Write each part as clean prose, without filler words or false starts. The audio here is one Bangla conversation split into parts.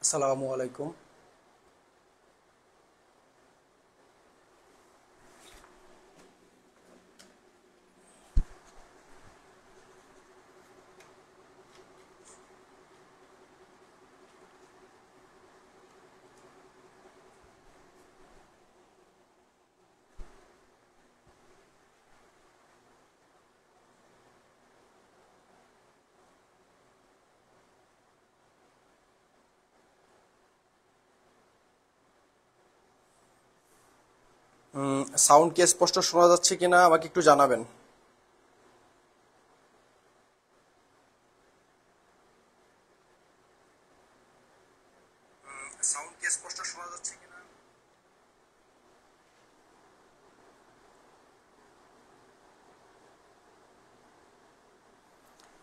আসসালামু আলাইকুম। সাউন্ড কি স্পষ্ট শোনা যাচ্ছে কিনা আমাকে একটু জানাবেন। সাউন্ড কি স্পষ্ট শোনা যাচ্ছে কিনা?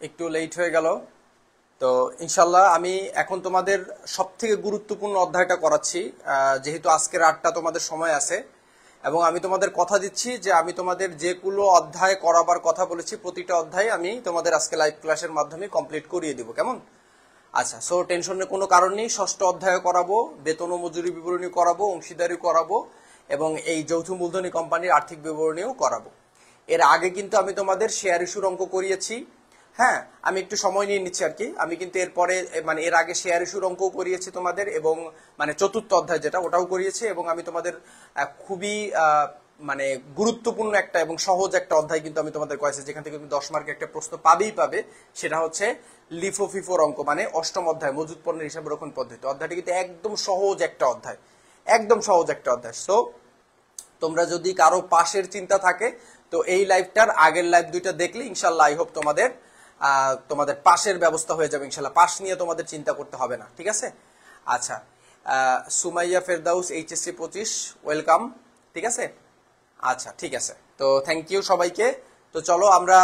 একটু লেট হয়ে গেল। তো ইনশাল্লাহ আমি এখন তোমাদের সব থেকে গুরুত্বপূর্ণ অধ্যায়টা করাচ্ছি, যেহেতু আজকের 8টা তোমাদের সময় আছে এবং আমি তোমাদের কথা দিচ্ছি যে আমি তোমাদের যেগুলো অধ্যায় করাবার কথা বলেছি প্রতিটা অধ্যায় আমি তোমাদের আজকে লাইভ ক্লাসের মাধ্যমে কমপ্লিট করিয়ে দিব। কেমন? আচ্ছা, সো টেনশনের কোনো কারণ নেই। ষষ্ঠ অধ্যায় করাবো, বেতন ও মজুরি বিবরণী করাবো, অংশীদারি করাবো এবং এই যৌথ মূলধনী কোম্পানির আর্থিক বিবরণীও করাবো। এর আগে কিন্তু আমি তোমাদের শেয়ার ইস্যুর অঙ্ক করিয়েছি। হ্যাঁ, আমি একটু সময় নিয়ে নিচ্ছি আর কি। আমি কিন্তু এরপরে মানে এর আগে শেয়ার ইস্যুর অঙ্কও করিয়েছি তোমাদের এবং মানে চতুর্থ অধ্যায় যেটা ওটাও করিয়েছি এবং আমি তোমাদের খুবই মানে গুরুত্বপূর্ণ একটা এবং সহজ একটা অধ্যায় কিন্তু আমি তোমাদের কয়েছি, যেখান থেকে তুমি 10 মার্কের একটা প্রশ্ন পাবেই পাবে। সেটা হচ্ছে লিফো ফিফোর অঙ্ক, মানে অষ্টম অধ্যায় মজুদ পণ্যের হিসাব রক্ষণ পদ্ধতি। অধ্যায়টি কিন্তু একদম সহজ একটা অধ্যায়, একদম সহজ একটা অধ্যায়। সো তোমরা যদি কারো পাশের চিন্তা থাকে তো এই লাইভটার আগের লাইভ দুইটা দেখলে ইনশাল্লাহ আই হোপ তোমাদের তোমাদের পাশের ব্যবস্থা হয়ে যাবে ইনশাল্লাহ। পাশ নিয়ে তোমাদের চিন্তা করতে হবে না, ঠিক আছে? আচ্ছা, সুমাইয়া ফেরদাউস এইচএসসি 25 ওয়েলকাম, ঠিক আছে? আচ্ছা, ঠিক আছে। তো থ্যাংক ইউ সবাইকে। তো চলো আমরা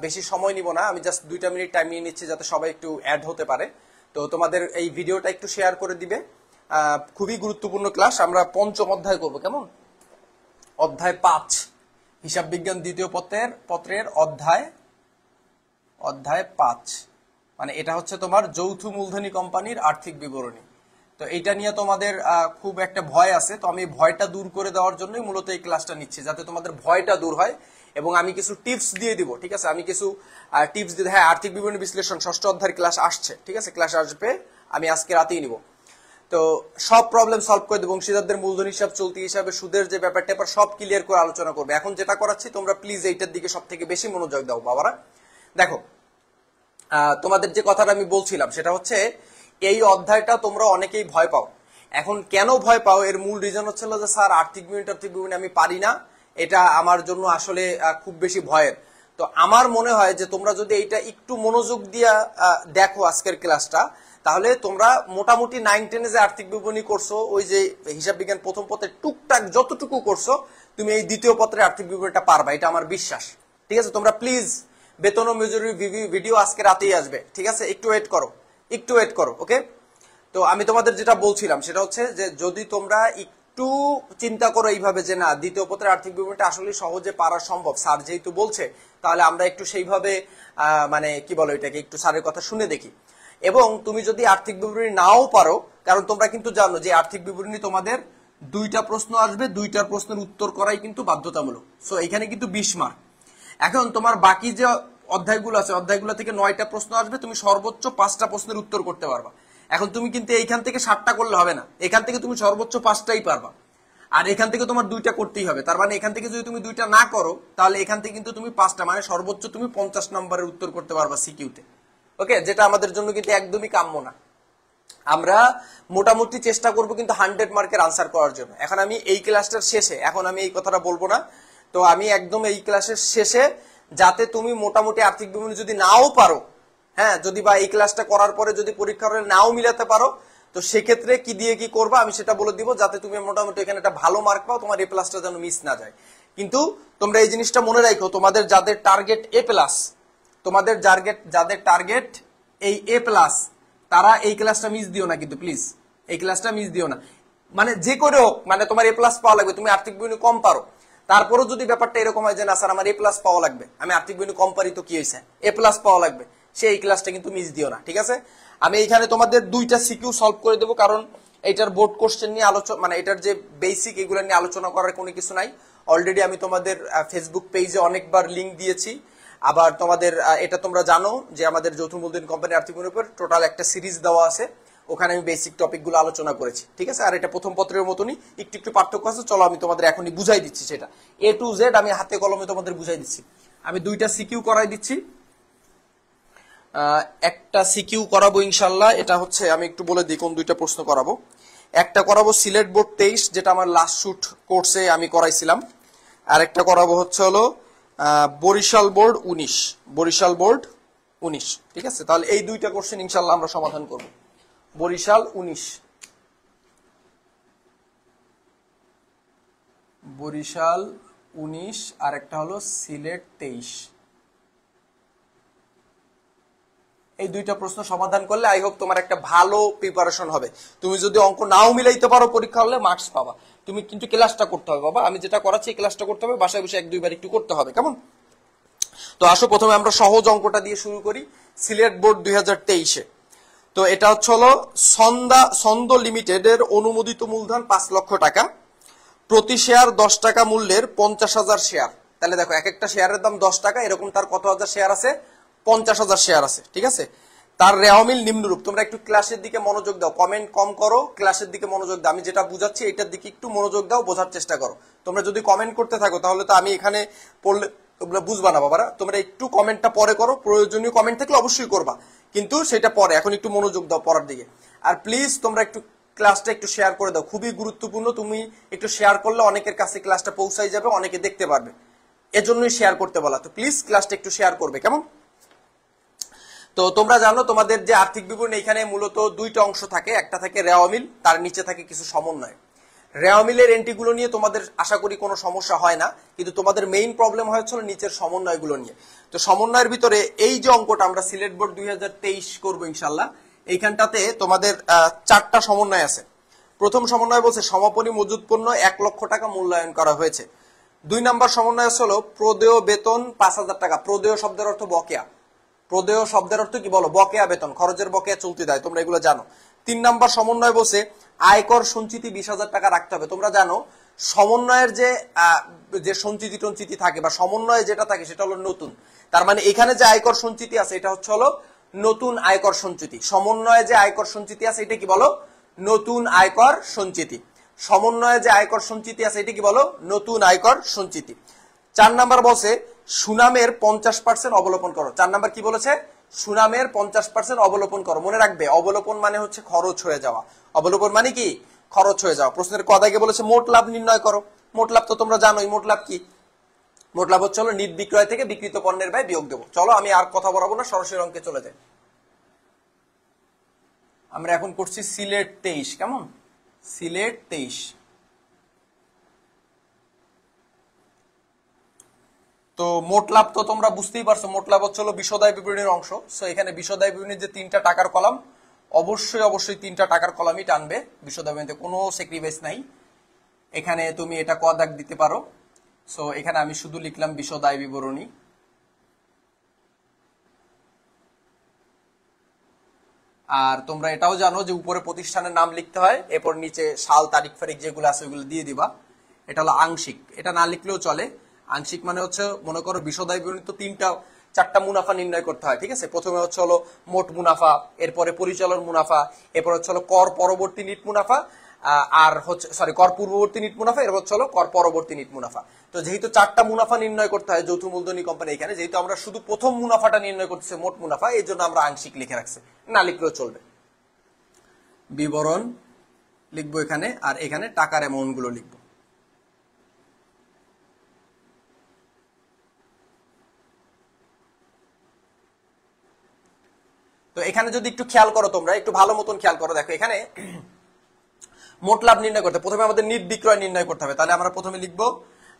বেশি সময় নিব না, আমি জাস্ট 2টা মিনিট টাইম নিয়ে নিচ্ছি যাতে সবাই একটু অ্যাড হতে পারে। তো তোমাদের এই ভিডিওটা একটু শেয়ার করে দিবে। খুবই গুরুত্বপূর্ণ ক্লাস। আমরা পঞ্চম অধ্যায় করব। কেমন? অধ্যায় 5, হিসাব বিজ্ঞান দ্বিতীয় পত্রের অধ্যায় 5, মানে এটা হচ্ছে তোমার যৌথ মূলধনী কোম্পানির আর্থিক বিবরণী। তো এইটা নিয়ে তোমাদের খুব একটা ভয় আছে, তো আমি ভয়টা দূর করে দেওয়ার জন্যই মূলত এই ক্লাসটা নিচ্ছি, যাতে তোমাদের ভয়টা দূর হয় এবং আমি কিছু টিপস দিয়ে দিব, ঠিক আছে? আমি কিছু টিপস দিয়ে, হ্যাঁ, আর্থিক বিবরণী বিশ্লেষণ ষষ্ঠ অধ্যায়ের ক্লাস আসছে, ঠিক আছে? ক্লাস আসবে, আমি আজকে রাতেই নিব। তো সব প্রবলেম সলভ করে দেবো। অংশীদারদের মূলধন হিসাব, চলতি হিসাবে সুদের যে ব্যাপারটা এবার সব ক্লিয়ার করে আলোচনা করবে। এখন যেটা করাচ্ছি তোমরা প্লিজ এইটার দিকে সব থেকে বেশি মনোযোগ দাও বাবারা। দেখো, তোমাদের যে কথাটা আমি বলছিলাম সেটা হচ্ছে এই অধ্যায়টা তোমরা অনেকেই ভয় পাও। এখন কেন ভয় পাও এর মূল রিজন হচ্ছে যে স্যার আর্থিক বিবরণী আমি পারি না, এটা আমার জন্য আসলে খুব বেশি ভয়ের। তো আমার মনে হয় যে তোমরা যদি এইটা একটু মনোযোগ দিয়ে দেখো আজকের ক্লাসটা, তাহলে তোমরা মোটামুটি 9-10 যে আর্থিক বিবরণী করছো, ওই যে হিসাব বিজ্ঞান প্রথম পত্রের টুকটাক যতটুকু করছো তুমি এই দ্বিতীয় পত্রের আর্থিক বিবরণীটা পারবা, এটা আমার বিশ্বাস, ঠিক আছে? তোমরা প্লিজ, বেতন ও মজুরি ভিডিও আজকে রাতেই আসবে, ঠিক আছে? একটু ওয়েট করো, একটু ওয়েট করো, ওকে? তো আমি তোমাদের যেটা বলছিলাম সেটা হচ্ছে যে যদি তোমরা একটু চিন্তা করো এইভাবে যে না, দ্বিতীয় পত্রের আর্থিক বিবরণীটা আসলে সহজে পারা সম্ভব, স্যার যেহেতু বলছে, তাহলে আমরা একটু সেইভাবে মানে কি বলো এটাকে, একটু স্যারের কথা শুনে দেখি। এবং তুমি যদি আর্থিক বিবরণী নাও পারো, কারণ তোমরা কিন্তু জানো যে আর্থিক বিবরণী তোমাদের 2টা প্রশ্ন আসবে, 2টার প্রশ্নের উত্তর করাই কিন্তু বাধ্যতামূলক। সো এখানে কিন্তু 20 মার্ক। এখন তোমার বাকি যে অধ্যায়গুলো আছে, অধ্যায়গুলো থেকে 9টা প্রশ্ন আসবে, তুমি সর্বোচ্চ 5টা প্রশ্নের উত্তর করতে পারবা। এখন তুমি কিন্তু এইখান থেকে 7টা করলে হবে না, এখান থেকে তুমি সর্বোচ্চ 5টাই পারবা, আর এখান থেকে তোমার 2টা করতেই হবে। তার মানে এখান থেকে যদি তুমি 2টা না করো, তাহলে এখান থেকে কিন্তু তুমি 5টা, মানে সর্বোচ্চ তুমি 50 নম্বরের উত্তর করতে পারবা সিকিউতে, ওকে? যেটা আমাদের জন্য কিন্তু একদমই কাম্য না। আমরা মোটামুটি চেষ্টা করব কিন্তু 100 মার্কের আনসার করার জন্য। এখন আমি এই ক্লাসটার শেষে, এখন আমি এই কথাটা বলবো না, তো আমি একদম এই ক্লাসের শেষে, যাতে তুমি মোটামুটি আর্থিক বিবরণী যদি নাও পারো, হ্যাঁ, যদি বা এই ক্লাসটা করার পরে যদি পরীক্ষার হলে নাও মিলাতে পারো, তো সেক্ষেত্রে কি দিয়ে কি করবা আমি সেটা বলে দিব, যাতে তুমি মোটামুটি এখানে একটা ভালো মার্ক পাও, তোমার A+টা যেন মিস না যায়। কিন্তু তোমরা এই জিনিসটা মনে রাখো, তোমাদের যাদের টার্গেট A+, তোমাদের যাদের টার্গেট এই A+, তারা এই ক্লাসটা মিস দিও না কিন্তু প্লিজ, এই ক্লাসটা মিস দিও না। মানে যে করে হোক, মানে তোমার A+ পাওয়া লাগবে। তুমি আর্থিক বিবরণী কম পারো, তারপরও যদি ব্যাপারটা এরকম হয় যে না স্যার আমার A+ পাওয়া লাগবে, আমি আর্থিক বিবরণী কম পারি, তো কি হয়েছে, A+ পাওয়া লাগবে, সেই ক্লাসটা কিন্তু মিস দিও না, ঠিক আছে? আমি এখানে তোমাদের 2টা সিকিউ সলভ করে দেবো, কারণ এটার বোর্ড কোশ্চেন নিয়ে আলোচনা, মানে এটার যে বেসিক এগুলো নিয়ে আলোচনা করার কোনো কিছু নাই। অলরেডি আমি তোমাদের ফেসবুক পেজে অনেকবার লিংক দিয়েছি। আবার তোমাদের এটা তোমরা জানো যে আমাদের যৌথ মূলধনী কোম্পানির আর্থিক বিবরণীর উপর টোটাল একটা সিরিজ দেওয়া আছে, ওখানে আমি বেসিক টপিকগুলো আলোচনা করেছি, ঠিক আছে। আর এটা প্রথম পত্রের মতনই, একটু একটু পার্থক্য আছে। চলো আমি তোমাদের এখনই বুঝাই দিচ্ছি, সেটা A to Z আমি হাতে কলমে তোমাদের বুঝাই দিচ্ছি। আমি 2টা সিকিউ করাই দিচ্ছি। একটা সিকিউ করাবো ইনশাল্লাহ, এটা হচ্ছে আমি একটু বলে দিই কোন 2টা প্রশ্ন করাবো। একটা করাবো সিলেট বোর্ড 23, যেটা আমার লাস্ট শুট কোর্সে আমি করাইছিলাম। আর একটা করাবো হচ্ছে হলো বরিশাল বোর্ড 19, বরিশাল বোর্ড 19, ঠিক আছে। তাহলে এই 2টা কোশ্চেন ইনশাল্লাহ আমরা সমাধান করব। বরিশাল 19, বরিশাল 19, আর একটা হলো সিলেট 23। এই 2টা প্রশ্ন সমাধান করলে আই হোপ তোমার একটা ভালো প্রিপারেশন হবে। তুমি যদি অঙ্ক নাও মিলাইতে পারো পরীক্ষা হলে মার্কস পাবা। তুমি কিন্তু ক্লাসটা করতে হবে বাবা, আমি যেটা করাচ্ছি এই ক্লাসটা করতে হবে, বাসায় বসে 1-2 বার একটু করতে হবে, কেমন? তো আসো প্রথমে আমরা সহজ অঙ্কটা দিয়ে শুরু করি। সিলেট বোর্ড 2023-এ, তো এটা হচ্ছে হলো ছন্দ লিমিটেডের অনুমোদিত মূলধন 5 লক্ষ টাকা, প্রতি শেয়ার 10 টাকা মূল্যের 50,000 শেয়ার। তাহলে দেখো এক একটা শেয়ারের দাম 10 টাকা, এরকম তার কত হাজার শেয়ার আছে? 50,000 শেয়ার আছে, ঠিক আছে। তার রেওয়ামিল নিম্নরূপ। তোমরা একটু ক্লাসের দিকে মনোযোগ দাও, কমেন্ট কম করো, ক্লাসের দিকে মনোযোগ দাও। আমি যেটা বুঝাচ্ছি এটার দিকে একটু মনোযোগ দাও, বোঝার চেষ্টা করো। তোমরা যদি কমেন্ট করতে থাকো তাহলে তো আমি এখানে পড়লে তোমরা বুঝবা না বাবারা। তোমরা একটু কমেন্টটা পরে করো, প্রয়োজনীয় কমেন্ট থাকলে অবশ্যই করবা, কিন্তু সেটা পরে, এখন একটু মনোযোগ দাও পড়ার দিকে। আর প্লিজ তোমরা একটু ক্লাসটা একটু শেয়ার করে দাও, খুবই গুরুত্বপূর্ণ। তুমি একটু শেয়ার করলে অনেকের কাছে ক্লাসটা পৌঁছাই যাবে, অনেকে দেখতে পারবে, এজন্যই শেয়ার করতে বলা। তো প্লিজ ক্লাসটা একটু শেয়ার করবে, কেমন? তো তোমরা জানো তোমাদের যে আর্থিক বিবরণী এখানে মূলত 2টা অংশ থাকে, একটা থাকে রেওয়ামিল, তার নিচে থাকে কিছু সমন্বয়। রেওয়ামিলের এন্ট্রিগুলো নিয়ে তোমাদের আশা করি কোনো সমস্যা হয় না, কিন্তু তোমাদের মেইন প্রবলেম হয়েছিল নিচের সমন্বয়গুলো নিয়ে। তো সমন্বয়ের ভিতরে এই যে অঙ্কটা আমরা সিলেট বোর্ড 2023 করবো ইনশাল্লাহ, এইখানটাতে তোমাদের 4টা সমন্বয় আছে। প্রথম সমন্বয় বলছে সমাপনী মজুদ পণ্য 1 লক্ষ টাকা মূল্যায়ন করা হয়েছে। 2 নম্বর সমন্বয় হলো প্রদেয় বেতন 5,000 টাকা। প্রদেয় শব্দের অর্থ বকেয়া। প্রদেয় শব্দের অর্থ কি বলো? বকেয়া বেতন, খরচের বকেয়া চলতি দেয়, তোমরা এগুলো জানো। 3 নম্বর সমন্বয় বলছে আয়কর সঞ্চিতি 20,000 টাকা রাখতে হবে। তোমরা জানো সমন্বয়ের যে সঞ্চিতি টঞ্চিতি থাকে বা সমন্বয়ে যেটা থাকে সেটা হলো নতুন। তার মানে এখানে যে আয়কর সঞ্চিতি আছে এটা হচ্ছে হলো নতুন আয়কর সঞ্চিতি। সমন্বয়ে যে আয়কর সঞ্চিতি আছে এটা কি বলো? নতুন আয়কর সঞ্চিতি। সমন্বয়ে যে আয়কর সঞ্চিতি আছে এটা কি বলো? নতুন আয়কর সঞ্চিতি। 4 নাম্বার বলছে সুনামের 50% অবলোপন করো। 4 নাম্বার কি বলেছে? সুনামের 50% অবলোপন করো। মনে রাখবে অবলোপন মানে হচ্ছে খরচ হয়ে যাওয়া। অবলোপন মানে কি? খরচ হয়ে যাওয়া। প্রশ্নের ক দাগে বলেছে মোট লাভ নির্ণয় করো। মোট লাভ তো তোমরা জানোই, মোট লাভ কি? মোট লাভ হচ্ছে হলো নিট বিক্রয় থেকে বিক্রিত পণ্যের ব্যয় বিয়োগ দেবো। চলো আমি আর কথা বলাবো না, সরাসরি অঙ্কে চলে যাই। আমরা এখন করছি সিলেট 23, কেমন? সিলেট 23। তো মোট লাভ তো তোমরা বুঝতেই পারছো, মোট লাভ হচ্ছে হলো বিশদায় বিবরণীর অংশ। সো এখানে বিশদায় বিবরণীর যে 3টা টাকার কলাম, অবশ্যই 3টা টাকার কলামই টানবে। বিশদায় বিবরণীতে কোনো স্যাক্রিফাইস নাই। এখানে তুমি এটা ক দাগ দিতে পারো। সো এখানে আমি শুধু লিখলাম বিশদায় বিবরণী। আর তোমরা এটাও জানো যে উপরে প্রতিষ্ঠানের নাম লিখতে হয়, এরপর নিচে সাল তারিখ ফারিখ যেগুলো আছে ওইগুলো দিয়ে দিবা। এটা হলো আংশিক, এটা না লিখলেও চলে। আংশিক মানে হচ্ছে মনে করো বিশদায় বিবরণী তো 4টা মুনাফা নির্ণয় করতে হয়, ঠিক আছে। প্রথমে হচ্ছে হলো মোট মুনাফা, এরপরে পরিচালন মুনাফা, এরপর হচ্ছে হলো কর পরবর্তী নিট মুনাফা, আর হচ্ছে কর পূর্ববর্তী নিট মুনাফা, এর হচ্ছে হলো কর পরবর্তী নিট মুনাফা। তো যেহেতু 4টা মুনাফা নির্ণয় করতে হয় যৌথ মূলধনী কোম্পানি, এখানে যেহেতু আমরা শুধু প্রথম মুনাফাটা নির্ণয় করতেছি মোট মুনাফা, এই জন্য আমরা আংশিক লিখে রাখছি, না লিখলেও চলবে। বিবরণ লিখবো এখানে, আর এখানে টাকার অ্যামাউন্ট গুলো লিখবো। তো এখানে যদি একটু খেয়াল করো, তোমরা একটু ভালো মতন খেয়াল করো, দেখো এখানে মোট লাভ নির্ণয় করতে প্রথমে আমাদের নিট বিক্রয় নির্ণয় করতে হবে। তাহলে আমরা প্রথমে লিখবো,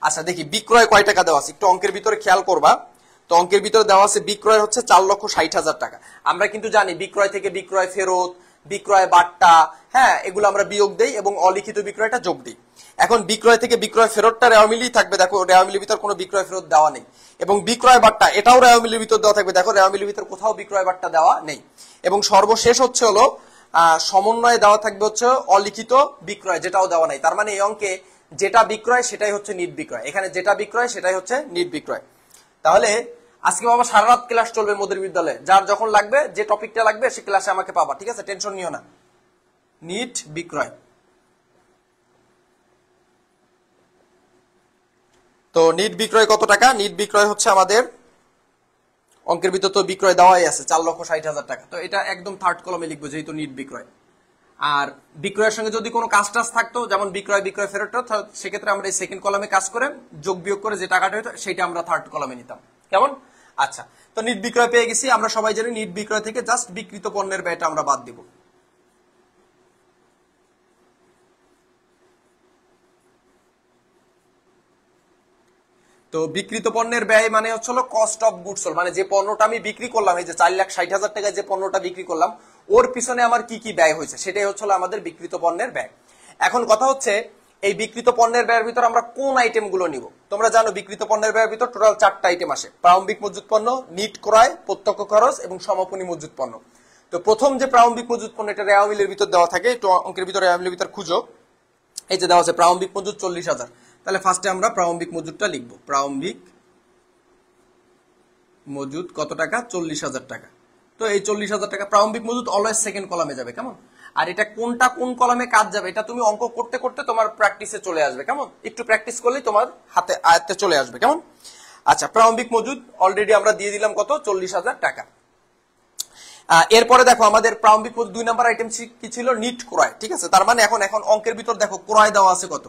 আচ্ছা দেখি বিক্রয় কয় টাকা দেওয়া আছে, একটু অঙ্কের ভিতরে খেয়াল করবা। তো অঙ্কের ভিতরে দেওয়া আছে বিক্রয় হচ্ছে 4,60,000 টাকা। আমরা কিন্তু জানি বিক্রয় থেকে বিক্রয় ফেরত, বিক্রয় বাট্টা, হ্যাঁ, এগুলো আমরা বিয়োগ দেই এবং অলিখিত বিক্রয়টা যোগ দিই। এখন বিক্রয় থেকে বিক্রয় ফেরতটা রেওয়া মিলই থাকবে, দেখো রেওয়া মিলের ভিতর কোনো বিক্রয় ফেরত দেওয়া নেই। এবং বিক্রয় বাট্টা এটাও রেওয়া মিলের ভিতর দেওয়া থাকবে, দেখো রেওয়া মিলের ভিতর কোথাও বিক্রয় বাট্টা দেওয়া নেই। এবং সর্বশেষ হচ্ছে হলো সমন্বয়ে দেওয়া থাকবে হচ্ছে অলিখিত বিক্রয়, যেটাও দেওয়া নাই। তার মানে এই অঙ্কে যেটা বিক্রয় সেটাই হচ্ছে নিট বিক্রয়, এখানে যেটা বিক্রয় সেটাই হচ্ছে নিট বিক্রয়। তাহলে আজকে বাবা সারা রাত ক্লাস চলবে মোদের বিদ্যালয়ে, যার যখন লাগবে যে টপিকটা লাগবে সে ক্লাসে আমাকে পাবা, ঠিক আছে, টেনশন নিও না। নিট বিক্রয়, তো নিট বিক্রয় কত টাকা? নিট বিক্রয় হচ্ছে আমাদের অঙ্কের ভিতর তো বিক্রয় দেওয়াই আছে 4,60,000 টাকা। তো এটা একদম থার্ড কলমে লিখবো যেহেতু নিট বিক্রয়। আর বিক্রয়ের সঙ্গে যদি কোনো কাজ টাজ থাকতো যেমন বিক্রয় বিক্রয় ফেরত, সেক্ষেত্রে আমরা এই সেকেন্ড কলামে কাজ করে যোগ বিয়োগ করে যে টাকাটা হতো সেটা আমরা থার্ড কলামে নিতাম, কেমন? আচ্ছা, তো নিট বিক্রয় পেয়ে গেছি। আমরা সবাই জানি নিট বিক্রয় থেকে জাস্ট বিক্রিত পণ্যের ব্যয়টা আমরা বাদ দিব। তো বিক্রিত পণ্যের ব্যয় মানে হচ্ছে কস্ট অফ গুডস সোল্ড, মানে যে পণ্যটা আমি বিক্রি করলাম, এই যে 4,60,000 টাকায় যে পণ্যটা বিক্রি করলাম ওর পিছনে আমার কি কি ব্যয় হয়েছে সেটাই হচ্ছে আমাদের বিক্রিত পণ্যের ব্যয়। এখন কথা হচ্ছে এই বিক্রিত পণ্যের ব্যয়ের ভিতর আমরা কোন আইটেম গুলো নিব? তোমরা জানো বিক্রিত পণ্যের ব্যয়ের ভিতর টোটাল 4টা আইটেম আসে, প্রারম্ভিক মজুত পণ্য, নিট ক্রয়, প্রত্যক্ষ খরচ এবং সমাপনী মজুত পণ্য। তো প্রথম যে প্রারম্ভিক মজুত পণ্য এটা রেওয়া মিলের ভিতর দেওয়া থাকে, একটু অঙ্কের ভিতর রেওয়া মিলের ভিতর খুঁজো। এই যে দেওয়া আছে প্রারম্ভিক মজুত 40,000, তাহলে ফার্স্টে আমরা প্রারম্ভিক মজুতটা লিখবো। প্রারম্ভিক মজুদ কত টাকা? 40,000 টাকা। তো এই 40,000 টাকা প্রারম্ভিক মজুদ অলওয়েজ সেকেন্ড কলামে যাবে, কেমন? আর এটা কোনটা কোন কলামে কাজ যাবে এটা তুমি অঙ্ক করতে করতে তোমার প্র্যাকটিসে চলে আসবে, কেমন? একটু প্র্যাকটিস করলেই তোমার হাতে আয়ত্তে চলে আসবে, কেমন? আচ্ছা, প্রারম্ভিক মজুদ অলরেডি আমরা দিয়ে দিলাম কত? 40,000 টাকা। এরপরে দেখো আমাদের প্রারম্ভিক মজুদ 2 নাম্বার আইটেম কি ছিল? নিট ক্রয়, ঠিক আছে। তার মানে এখন অঙ্কের ভিতর দেখো ক্রয় দেওয়া আছে কত।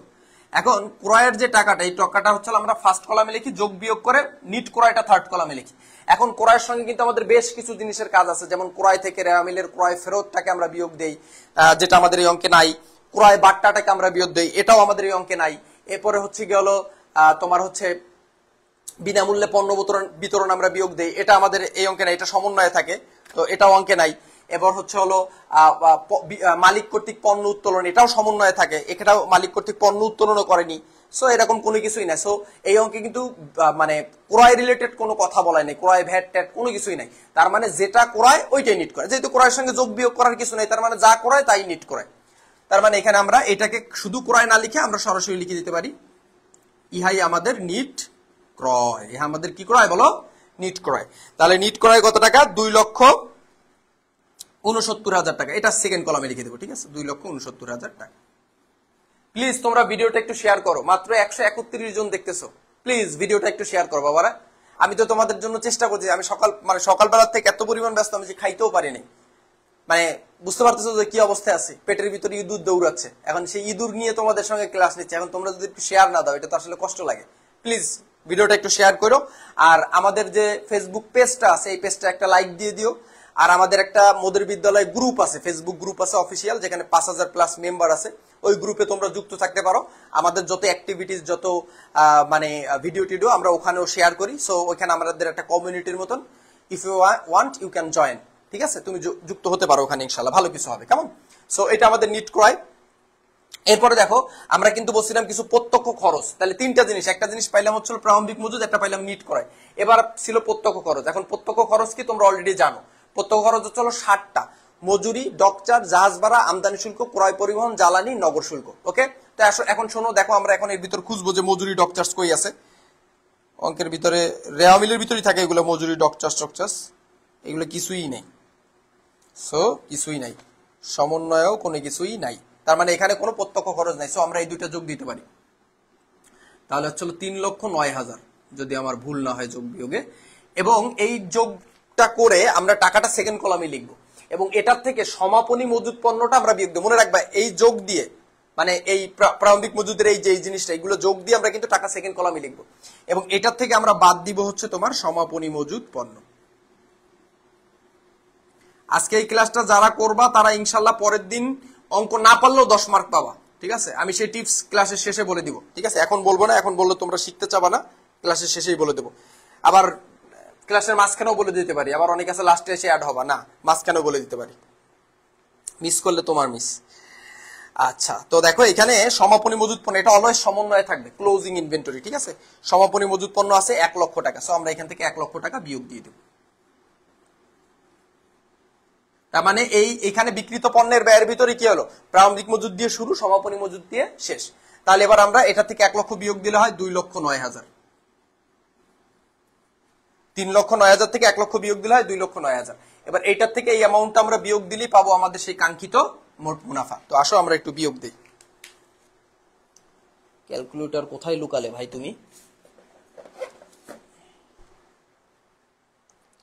এখন ক্রয়ের যে টাকাটা, এই টাকাটা হচ্ছে আমরা ফার্স্ট কলামে লিখি, যোগ বিয়োগ করে নিট ক্রয়টা থার্ড কলামে লিখি। এখন ক্রয়ের সঙ্গে কিন্তু আমাদের বেশ কিছু জিনিসের কাজ আছে, যেমন ক্রয় থেকে রেওয়া মিলের ক্রয় ফেরতটাকে আমরা বিয়োগ দেই, যেটা আমাদের এই অঙ্কে নাই। ক্রয় বাট্টাটাকে আমরা বিয়োগ দেই, এটাও আমাদের এই অঙ্কে নাই। এরপরে হচ্ছে গিয়ে হলো তোমার হচ্ছে বিনামূল্যে পণ্য বিতরণ আমরা বিয়োগ দেই, এটা আমাদের এই অঙ্কে নাই, এটা সমন্বয়ে থাকে, তো এটাও অঙ্কে নাই। এবার হচ্ছে হলো মালিক কর্তৃক পণ্য উত্তোলন, এটাও সমন্বয়ে থাকে, এটাও মালিক কর্তৃক পণ্য উত্তোলনও করেনি। সো এরকম কোনো কিছুই নাই। সো এই অঙ্কে কিন্তু মানে ক্রয় রিলেটেড কোনো কথা বলাই নেই, ক্রয় ভ্যাট ট্যাট কোনো কিছুই নাই। তার মানে যেটা ক্রয় ওইটাই নিট করে, যেহেতু ক্রয়ের সঙ্গে যোগ বিয়োগ করার কিছু নাই, তার মানে যা ক্রয় তাই নিট করে। তার মানে এখানে আমরা এটাকে শুধু ক্রয় না লিখে আমরা সরাসরি লিখে দিতে পারি ইহাই আমাদের নিট ক্রয়। ইহা আমাদের কি ক্রয় বলো? নিট ক্রয়। তাহলে নিট ক্রয় কত টাকা? 2,69,000 টাকা। এটা সেকেন্ড কলামে লিখে দেবো, ঠিক আছে, 2,69,000 টাকা। প্লিজ তোমরা ভিডিওটা একটু শেয়ার করো, মাত্র 131 জন দেখতেছো, প্লিজ ভিডিওটা একটু শেয়ার করো বাবারা। আমি তো তোমাদের জন্য চেষ্টা করছি, আমি সকালবেলার থেকে এত পরিমাণ ব্যস্ত আমি যে খাইতেও পারিনি, মানে বুঝতে পারতেছো যে কি অবস্থায় আছে, পেটের ভিতরে ইঁদুর দৌড়াচ্ছে, এখন সেই ইঁদুর নিয়ে তোমাদের সঙ্গে ক্লাস নিচ্ছে। এখন তোমরা যদি একটু শেয়ার না দাও এটা তো আসলে কষ্ট লাগে। প্লিজ ভিডিওটা একটু শেয়ার করো, আর আমাদের যে ফেসবুক পেজটা আছে এই পেজটা একটা লাইক দিয়ে দিও। আর আমাদের একটা মোদের বিদ্যালয় গ্রুপ আছে, ফেসবুক গ্রুপ আছে অফিসিয়াল, যেখানে 5,000+ মেম্বার আছে। ওই গ্রুপে তোমরা যুক্ত থাকতে পারো। আমাদের যত অ্যাক্টিভিটিস, যত মানে ভিডিও টিডিও আমরা ওখানেও শেয়ার করি। সো ওইখানে আমাদের একটা কমিউনিটির মতন, if you want you can join, ঠিক আছে, তুমি যুক্ত হতে পারো ওখানে, ইনশাল্লাহ ভালো কিছু হবে, কেমন? সো এটা আমাদের নিট ক্রয়। এরপরে দেখো আমরা কিন্তু বলছিলাম কিছু প্রত্যক্ষ খরচ, তাহলে 3টা জিনিস, একটা জিনিস পাইলাম হচ্ছে প্রারম্ভিক মজুদ, একটা পাইলাম নিট ক্রয়, এবার ছিল প্রত্যক্ষ খরচ। এখন প্রত্যক্ষ খরচ কি তোমরা অলরেডি জানো, প্রত্যক্ষ খরচ হচ্ছে 60টা: মজুরি, ডকচার্জ, জাহাজ ভাড়া, আমদানি শুল্ক, ক্রয় পরিবহন, জ্বালানি, নগর শুল্ক। ওকে, তো এখন শোনো, দেখো আমরা এখন এর ভিতর খুঁজবো যে মজুরি ডকচার্জ কই আছে। অঙ্কের ভিতরে রেওয়া মিলের ভিতরেই থাকে এগুলো, মজুরি ডকচার্জ টকচার্জ এগুলো কিছুই নেই। সো কিছুই নাই, সমন্বয়েও কোনো কিছুই নাই, তার মানে এখানে কোনো প্রত্যক্ষ খরচ নাই। সো আমরা এই দুইটা যোগ দিতে পারি, তাহলে হচ্ছে 3,09,000 যদি আমার ভুল না হয় যোগ বিয়োগে। এবং এই যোগটা করে আমরা টাকাটা সেকেন্ড কলামে লিখবো, এবং এটার থেকে সমাপনী মজুদ পণ্যটা আমরা বিয়োগ দেবো। মনে রাখবা এই যোগ দিয়ে, মানে এই প্রারম্ভিক মজুদের এই যে জিনিসটা, এগুলো যোগ দিয়ে আমরা কিন্তু টাকা সেকেন্ড কলামে লিখবো, এবং এটার থেকে আমরা বাদ দিব হচ্ছে তোমার সমাপনী মজুদ পণ্য। আজকে এই ক্লাসটা যারা করবা তারা ইনশাল্লাহ পরের দিন অঙ্ক না পারলেও 10 মার্ক পাবা, ঠিক আছে। আমি সেই টিপস ক্লাসের শেষে বলে দিব, ঠিক আছে, এখন বলবো না, এখন বললে তোমরা শিখতে চাবা না, ক্লাসের শেষেই বলে দেবো। আবার ক্লাসের মাঝখানেও বলে দিতে পারি, আবার অনেক আছে লাস্টে এসে অ্যাড হবা না, মাঝখানেও বলে দিতে পারি, মিস করলে তোমার মিস। আচ্ছা, তো দেখো এখানে সমাপনী মজুদ পণ্য, এটা অলওয়েজ সমন্বয়ে থাকবে, ক্লোজিং ইনভেন্টরি, ঠিক আছে। সমাপনী মজুদ পণ্য আছে 1 লক্ষ টাকা, সো আমরা এখান থেকে 1 লক্ষ টাকা বিয়োগ দিয়ে দেব। তার মানে এখানে বিক্রিত পণ্যের ব্যয়ের ভিতরে কি হলো, প্রারম্ভিক মজুদ দিয়ে শুরু, সমাপনী মজুদ দিয়ে শেষ। তাহলে এবার আমরা এটা থেকে 1 লক্ষ বিয়োগ দিলে হয় 2,09,000। 3,09,000 থেকে 1 লক্ষ বিয়োগ দিলে হয় 2,09,000। এবার এইটার থেকে এই অ্যামাউন্টটা আমরা বিয়োগ দিলেই পাবো আমাদের সেই কাঙ্ক্ষিত মোট মুনাফা। তো আসো আমরা একটু বিয়োগ দিই। ক্যালকুলেটর কোথায় লুকালে ভাই তুমি?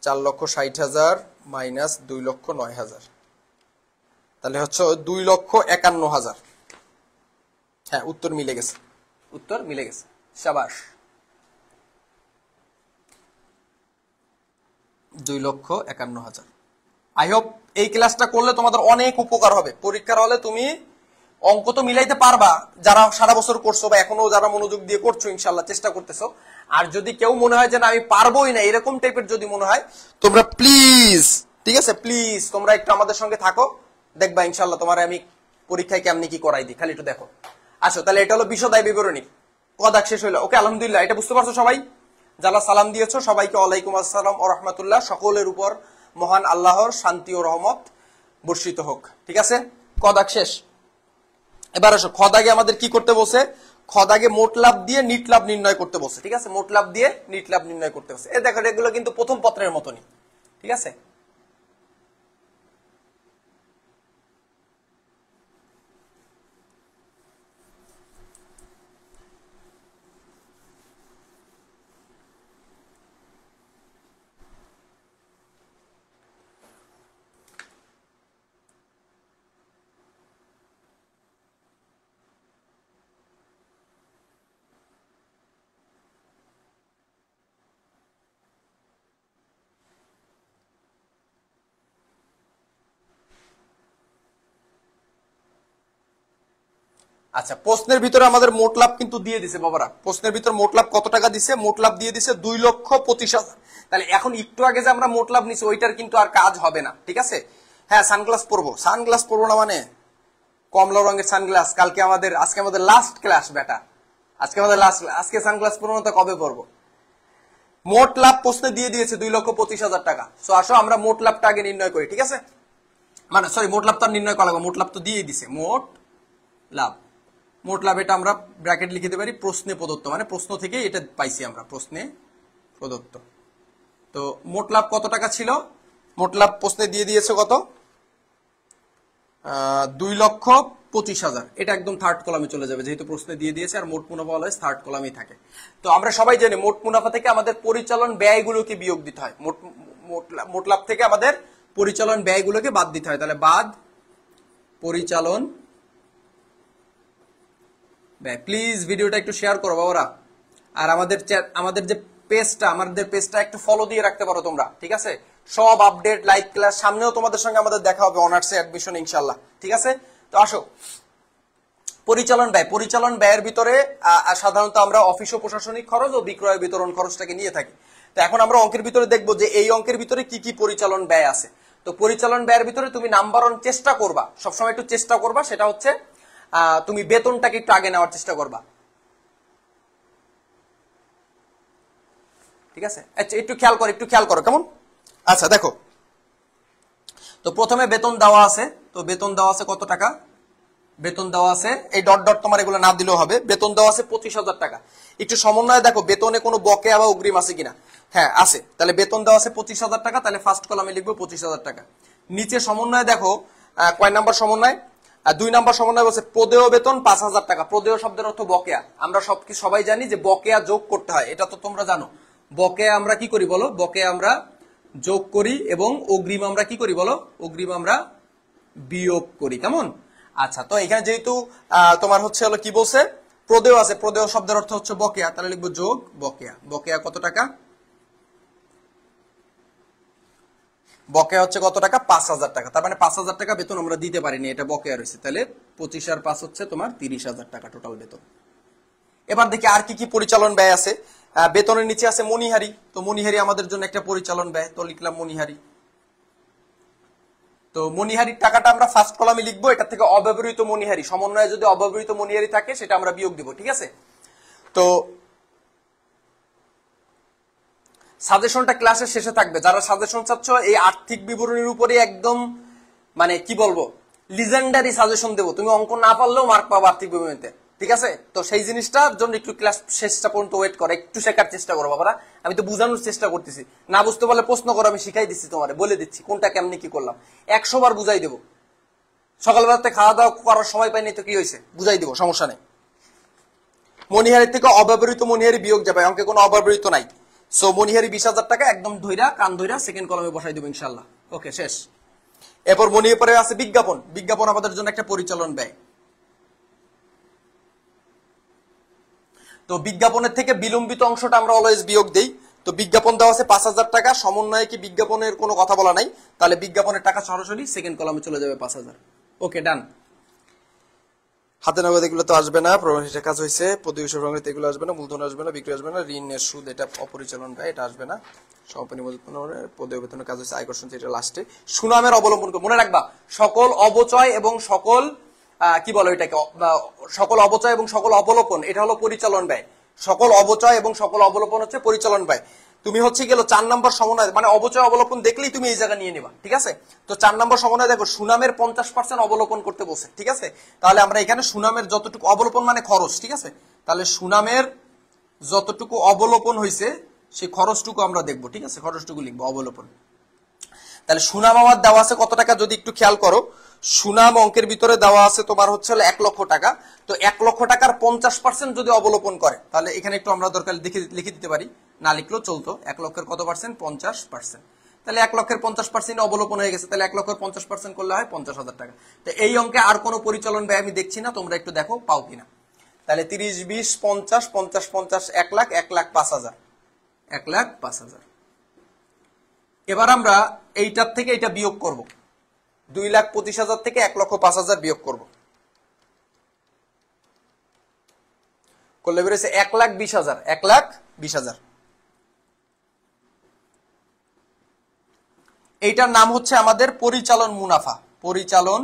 4,60,000 মাইনাস 2,09,000, তাহলে হচ্ছে 2,51,000। হ্যাঁ, উত্তর মিলে গেছে, উত্তর মিলে গেছে, শাবাশ। 2,51,000। আই হোপ এই ক্লাসটা করলে তোমাদের অনেক উপকার হবে। পরীক্ষার হলে তুমি অঙ্ক তো মিলাইতে পারবা, যারা সারা বছর করছো বা এখনো যারা মনোযোগ দিয়ে করছো, ইনশাল্লাহ চেষ্টা করতেছো। আর যদি কেউ মনে হয় যে না আমি পারবোই না, এরকম টাইপের যদি মনে হয়, তোমরা প্লিজ, ঠিক আছে, প্লিজ তোমরা একটু আমাদের সঙ্গে থাকো, দেখবা ইনশাল্লাহ তোমার আমি পরীক্ষায় কেমনি কি করাই দিই, খালি একটু দেখো। আসো, তাহলে এটা হলো বিশদায় বিবরণী। কদাক শেষ হইলো। ওকে, আলহামদুলিল্লাহ, এটা বুঝতে পারছো সবাই? যারা সালাম দিয়েছো সবাইকে ওয়ালাইকুম আসসালাম ও রহমতুল্লাহ। সকলের উপর মহান আল্লাহর শান্তি ও রহমত বর্ষিত হোক। ঠিক আছে, কদাক শেষ। এবার আসো, খদাগে আমাদের কি করতে বলছে? খদাগে মোট লাভ দিয়ে নিট লাভ নির্ণয় করতে বলছে। ঠিক আছে, মোট লাভ দিয়ে নিট লাভ নির্ণয় করতে বলছে। এই দেখো, এগুলো কিন্তু প্রথম পত্রের মতনই, ঠিক আছে। আচ্ছা, প্রশ্নের ভিতরে আমাদের মোট লাভ কিন্তু দিয়ে দিছে বাবারা। প্রশ্নের ভিতরে মোট লাভ কত টাকা দিছে? মোট লাভ দিয়ে দিছে 2,25,000। তাহলে এখন একটু আগে যে আমরা মোট লাভ নিছি ওইটার কিন্তু আর কাজ হবে না, ঠিক আছে। হ্যাঁ, সানগ্লাস পরবো। সানগ্লাস পরবো না মানে কমলা রঙের সানগ্লাস। আজকে আমাদের লাস্ট ক্লাস বেটা, আজকে আমাদের লাস্ট ক্লাস। আজকে সানগ্লাস পরবো না তো কবে পরবো? মোট লাভ প্রশ্নে দিয়ে দিয়েছে 2,25,000 টাকা। সো আসো আমরা মোট লাভটা আগে নির্ণয় করি, ঠিক আছে। মানে সরি, মোট লাভ তো নির্ণয় করা লাগবে, মোট লাভ তো দিয়ে দিছে। মোট লাভ, মোট লাভ এটা আমরা ব্র্যাকেট লিখে দিতে পারি প্রশ্নে প্রদত্ত, মানে প্রশ্ন থেকে এটা পাইছি আমরা, প্রশ্নে প্রদত্ত। তো মোট লাভ কত টাকা ছিল? মোট লাভ প্রশ্নে দিয়ে দিয়েছে কত? 2,25,000। এটা একদম থার্ড কলামে চলে যাবে, যেহেতু প্রশ্নে দিয়ে দিয়েছে। আর মোট মুনাফা অলওয়েজ থার্ড কলামেই থাকে। তো আমরা সবাই জানি মোট মুনাফা থেকে আমাদের পরিচালন ব্যয়গুলোকে বিয়োগ দিতে হয়। মোট লাভ থেকে আমাদের পরিচালন ব্যয়গুলোকে বাদ দিতে হয়। তাহলে বাদ পরিচালন ব্যয়। প্লিজ ভিডিওটা একটু শেয়ার করো বাবারা। আর আমাদের যে পেজটা একটু ফলো দিয়ে রাখতে পারো তোমরা, ঠিক আছে। সব আপডেট, লাইভ ক্লাস, সামনেও তোমাদের সঙ্গে আমাদের দেখা হবে অনার্সে অ্যাডমিশন ইনশাআল্লাহ, ঠিক আছে। তো আসো, পরিচালন ব্যয়। পরিচালন ব্যয়ের ভিতরে সাধারণত আমরা অফিস ও প্রশাসনিক খরচ ও বিক্রয় বিতরণ খরচটাকে নিয়ে থাকি। তো এখন আমরা অঙ্কের ভিতরে দেখবো যে এই অঙ্কের ভিতরে কি কি পরিচালন ব্যয় আছে। তো পরিচালন ব্যয়ের ভিতরে তুমি নাম্বার ওয়ান চেষ্টা করবা, সবসময় একটু চেষ্টা করবা, সেটা হচ্ছে তুমি বেতনটাকে একটু আগে নেওয়ার চেষ্টা করবা, ঠিক আছে। আচ্ছা, একটু খেয়াল করো কেমন। আচ্ছা দেখো, তো প্রথমে বেতন দেওয়া আছে। তো বেতন দেওয়া আছে কত টাকা? বেতন দেওয়া আছে, এই ডট ডট তোমার এগুলো না দিলেও হবে। বেতন দেওয়া আছে 25,000 টাকা। একটু সমন্বয়ে দেখো বেতনে কোনো বকেয়া বা অগ্রিম আছে কিনা। হ্যাঁ আছে, তাহলে বেতন দেওয়া আছে 25,000 টাকা। তাহলে ফার্স্ট কলামে লিখবো 25,000 টাকা। নিচে সমন্বয়ে দেখো কয় নাম্বার সমন্বয়? 2 নাম্বার সমন্বয় বলছে প্রদেয় বেতন 5,000 টাকা। প্রদেয় শব্দের অর্থ বকেয়া। আমরা সবাই জানি যে বকেয়া যোগ করতে হয়, এটা তো তোমরা জানো। বকেয়া আমরা কি করি বলো? বকেয়া আমরা যোগ করি এবং অগ্রিম আমরা কি করি বলো? অগ্রিম আমরা বিয়োগ করি, কেমন। আচ্ছা, তো এখানে যেহেতু তোমার হচ্ছে হলো কি বলছে, প্রদেয় আছে, প্রদেয় শব্দের অর্থ হচ্ছে বকেয়া, তাহলে লিখবো যোগ বকেয়া। বকেয়া কত টাকা? বকেয়া হচ্ছে কত টাকা? 5,000 টাকা। তার মানে 5,000 টাকা বেতন আমরা দিতে পারিনি, এটা বকেয়া রয়েছে। তাহলে 25 আর 5 হচ্ছে তোমার 30,000 টাকা টোটাল বেতন। এবার দেখি আর কি কি পরিচালন ব্যয় আছে। বেতনের নিচে আছে মনিহারি। তো মনিহারি আমাদের জন্য একটা পরিচালন ব্যয়, তো লিখলাম মনিহারি। তো তো মনিহারির টাকাটা আমরা ফার্স্ট কলামে লিখবো, এটা থেকে অব্যবহৃত মনিহারি, সমন্বয়ে যদি অব্যবহৃত মনিহারি থাকে সেটা আমরা বিয়োগ দিব, ঠিক আছে। তো সাজেশনটা ক্লাসের শেষে থাকবে, যারা সাজেশন চাচ্ছ এই আর্থিক বিবরণীর উপরে একদম মানে কি বলবো লিজেন্ডারি সাজেশন দেবো, তুমি অঙ্ক না পারলেও মার্ক পাবো আর্থিক বিবরণীতে, ঠিক আছে। তো সেই জিনিসটার জন্য একটু ক্লাস শেষটা পর্যন্ত ওয়েট করো, একটু শেখার চেষ্টা করো বাবারা, আমি তো বোঝানোর চেষ্টা করতেছি, না বুঝতে পারলে প্রশ্ন করো, আমি শিখাই দিচ্ছি তোমার, বলে দিচ্ছি কোনটা কেমনি কি করলাম, 100 বার বুঝাই দেবো। সকালবেলাতে খাওয়া দাওয়া করার সময় পাইনি তো কি হয়েছে, বুঝাই দেবো, সমস্যা নেই। মনিহারি থেকে অব্যবহৃত মনিহারি বিয়োগ যাবে, অঙ্কে কোনো অব্যবহৃত নাই। সো মনিহারি 20,000 টাকা একদম ধইরা কান ধইরা সেকেন্ড কলমে বসাই দেবো ইনশাল্লাহ। ওকে, শেষ। এরপর মনিহারি পরে আছে বিজ্ঞাপন। বিজ্ঞাপন আমাদের জন্য একটা পরিচালন ব্যয়। তো বিজ্ঞাপনের থেকে বিলম্বিত অংশটা আমরা অলওয়েজ বিয়োগ দেই। তো বিজ্ঞাপন দেওয়া আছে 5,000 টাকা, সমন্বয়ে কি বিজ্ঞাপনের কোনো কথা বলা নাই, তাহলে বিজ্ঞাপনের টাকা সরাসরি সেকেন্ড কলামে চলে যাবে 5,000। ওকে, ডান। হাতে নগদ এগুলো তো আসবে না, প্রবাসীর কাজ হয়েছে, প্রতিবেশী প্রণালীতে এগুলো আসবে না, মূলধন আসবে না, বিক্রি আসবে না, ঋণের সুদ এটা অপরিচালন ব্যয়, এটা আসবে না, সমাপনী মজুত পদে বেতনের কাজ হচ্ছে আয়কর সঞ্চয়, এটা লাস্টে। সুনামের অবলম্বন করে মনে রাখবা, সকল অবচয় এবং সকল কি বলো এটাকে, সকল অবচয় এবং সকল অবলোপন এটা হলো পরিচালন ব্যয়। সকল অবচয় এবং সকল অবলোপন হচ্ছে পরিচালন ব্যয়। তুমি হচ্ছে গেল 4 নম্বর সমন্বয়, মানে অবচয় অবলোপন দেখলেই তুমি এই জায়গা নিয়ে নিবা, ঠিক আছে। তো 4 নম্বর সমন্বয় দেখো সুনামের 50% অবলোপন করতে বসে, ঠিক আছে। তাহলে আমরা এখানে সুনামের যতটুকু অবলোপন মানে খরচ, ঠিক আছে, তাহলে সুনামের যতটুকু অবলোপন হয়েছে সেই খরচটুকু আমরা দেখবো, ঠিক আছে, খরচটুকু লিখবো অবলোপন। তাহলে সুনাম আমার দেওয়া আছে কত টাকা, যদি একটু খেয়াল করো, সুনাম অঙ্কের ভিতরে দেওয়া আছে তোমার হচ্ছে 1 লক্ষ টাকা। তো 1 লক্ষ টাকার 50% যদি অবলোপন করে, তাহলে এখানে একটু আমরা দরকার লিখে দিতে পারি, না লিখলেও চলতো। 1 লক্ষের কত পার্সেন্ট, 50%। তাহলে 1 লক্ষের 50% অবলোপন হয়ে গেছে, তাহলে 1 লক্ষের 50% করলে হয় 50,000 টাকা। তো এই অঙ্কে আর কোনো পরিচালন ব্যয় আমি দেখছি না, তোমরা একটু দেখো পাও কিনা। তাহলে 30, 20, 50, 50, 50, 1 লাখ, 1,05,000, 1,05,000। এবার আমরা এইটার থেকে এটা বিয়োগ করব, 2,25,000 থেকে 1,05,000 বিয়োগ করব, করলে বেরোছে 1,20,000, 1,20,000। এইটার নাম হচ্ছে আমাদের পরিচালন মুনাফা, পরিচালন।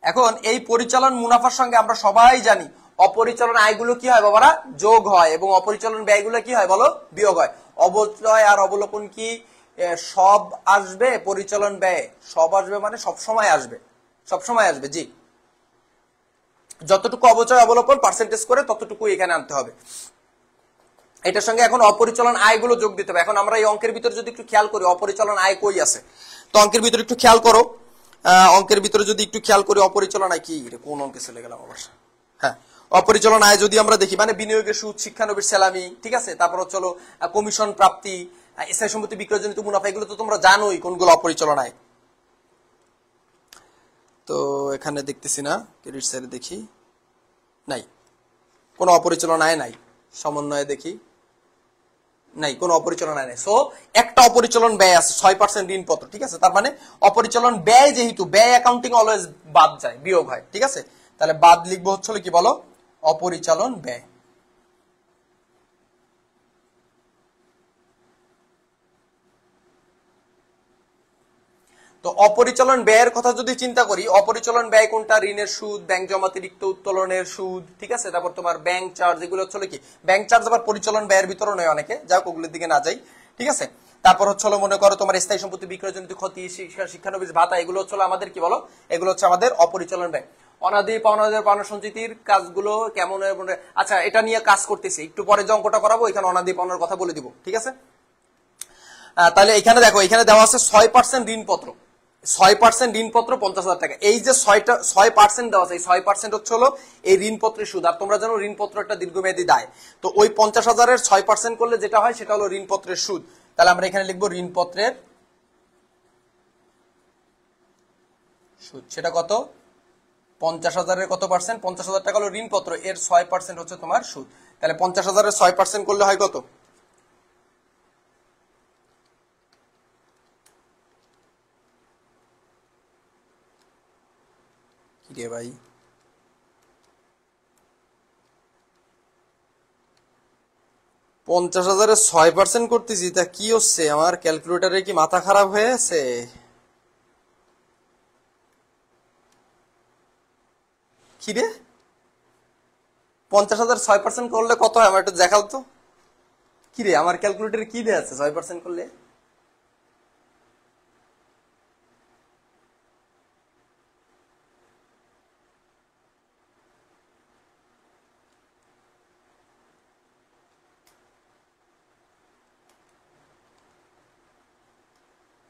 এখন এই পরিচালন মুনাফার সঙ্গে আমরা সবাই জানি অপরিচালন আয়গুলো কি হয় বাবারা, যোগ হয়, এবং অপরিচালন ব্যয়গুলো কি হয় বলো, বিয়োগ হয়। অবচয় আর অবলোপন কি সব আসবে, পরিচালন ব্যয় সব আসবে মানে সব সময় আসবে, সব সময় আসবে, জি। যতটুকু অবচয় অবলোপন পার্সেন্টেজ করে ততটুকু এখানে আনতে হবে। এটার সঙ্গে এখন অপরিচালন আয়গুলো যোগ দিতে হবে। এখন আমরা এই অঙ্কের ভিতরে যদি একটু খেয়াল করি অপরিচালন আয় কই আছে, তো অঙ্কের ভিতরে একটু খেয়াল করো, অঙ্কের ভিতরে যদি একটু খেয়াল করি অপরিচালন আয় কি, কোন অঙ্কে চলে গেলাম আবার, হ্যাঁ, অপরিচালন আয় যদি আমরা দেখি মানে বিনিয়োগের সুদ, শিক্ষানবিশ স্যালামি, ঠিক আছে, তারপর হচ্ছে কমিশন প্রাপ্তি, স্থায়ী সম্পত্তি বিক্রয়জনিত মুনাফা, এগুলো তো তোমরা জানোই কোনগুলো অপরিচালন আয়। তো এখানে দেখতেছি না, ক্রেডিট সাইডে দেখি, নাই, কোনো অপরিচালন আয় নাই। সমন্বয়ে দেখি, নাই, কোনো অপরিচালন আয় নাই। সো একটা অপরিচালন ব্যয় আছে 6% ঋণপত্র, ঠিক আছে। তার মানে অপরিচালন ব্যয়, যেহেতু ব্যয় অ্যাকাউন্টিং অলওয়েজ বাদ যায়, বিয়োগ হয়, ঠিক আছে। তাহলে বাদ লিখবো হচ্ছে কি বলো, অপরিচালন ব্যয়। তো অপরিচালন ব্যয়ের কথা যদি চিন্তা করি, অপরিচালন ব্যয় কোনটা, ঋণের সুদ, ব্যাংক জমাতিরিক্ত উত্তোলনের সুদ, ঠিক আছে, তারপর তোমার ব্যাংক চার্জ, এগুলো হচ্ছে কি ব্যাংক চার্জ আবার পরিচালন ব্যয়ের ভিতরে নয় অনেকে, যাক ওগুলোর দিকে না যাই, ঠিক আছে। তারপর হচ্ছে মনে করো তোমার স্থায়ী সম্পত্তি বিক্রয়জনিত ক্ষতি, শিক্ষানবিশ ভাতা, এগুলো হচ্ছে আমাদের কি বলো, এগুলো হচ্ছে আমাদের অপরিচালন ব্যয়। অনাদি পাওনাদের পাওনা সঞ্চিতির কাজগুলো কেমন, আচ্ছা এটা নিয়ে কাজ করতেছি, একটু পরে যে অঙ্কটা করাবো এখানে অনাদি পাওনার কথা বলে দিব, ঠিক আছে। তাহলে এখানে দেখো, এখানে দেওয়া আছে 6% ঋণপত্র, 6% ঋণপত্র 50,000 টাকা। এই যে 6% দেওয়া আছে, এই 6% হচ্ছে এই ঋণপত্রের সুদ। আর তোমরা জানো ঋণপত্র একটা দীর্ঘমেয়াদী দায়, তো ওই 50,000-এর 6% করলে যেটা হয় সেটা হলো ঋণপত্রের সুদ। তাহলে আমরা এখানে লিখবো ঋণপত্রের সুদ, সেটা কত, 50,000-এর কত পার্সেন্ট, 50,000 টাকা হলো ঋণপত্র, এর 6% হচ্ছে তোমার সুদ। তাহলে 50,000-এর 6% করলে হয় কত, রে ভাই, 50,000-এ 6% করতেছি, তা কি হচ্ছে? আমার ক্যালকুলেটরে কি মাথা খারাপ হয়ে আছে? কি রে, 50,000 6% করলে কত হয় আমার একটু দেখাও তো। কি রে, আমার ক্যালকুলেটরে কি দেয়া আছে 6% করলে?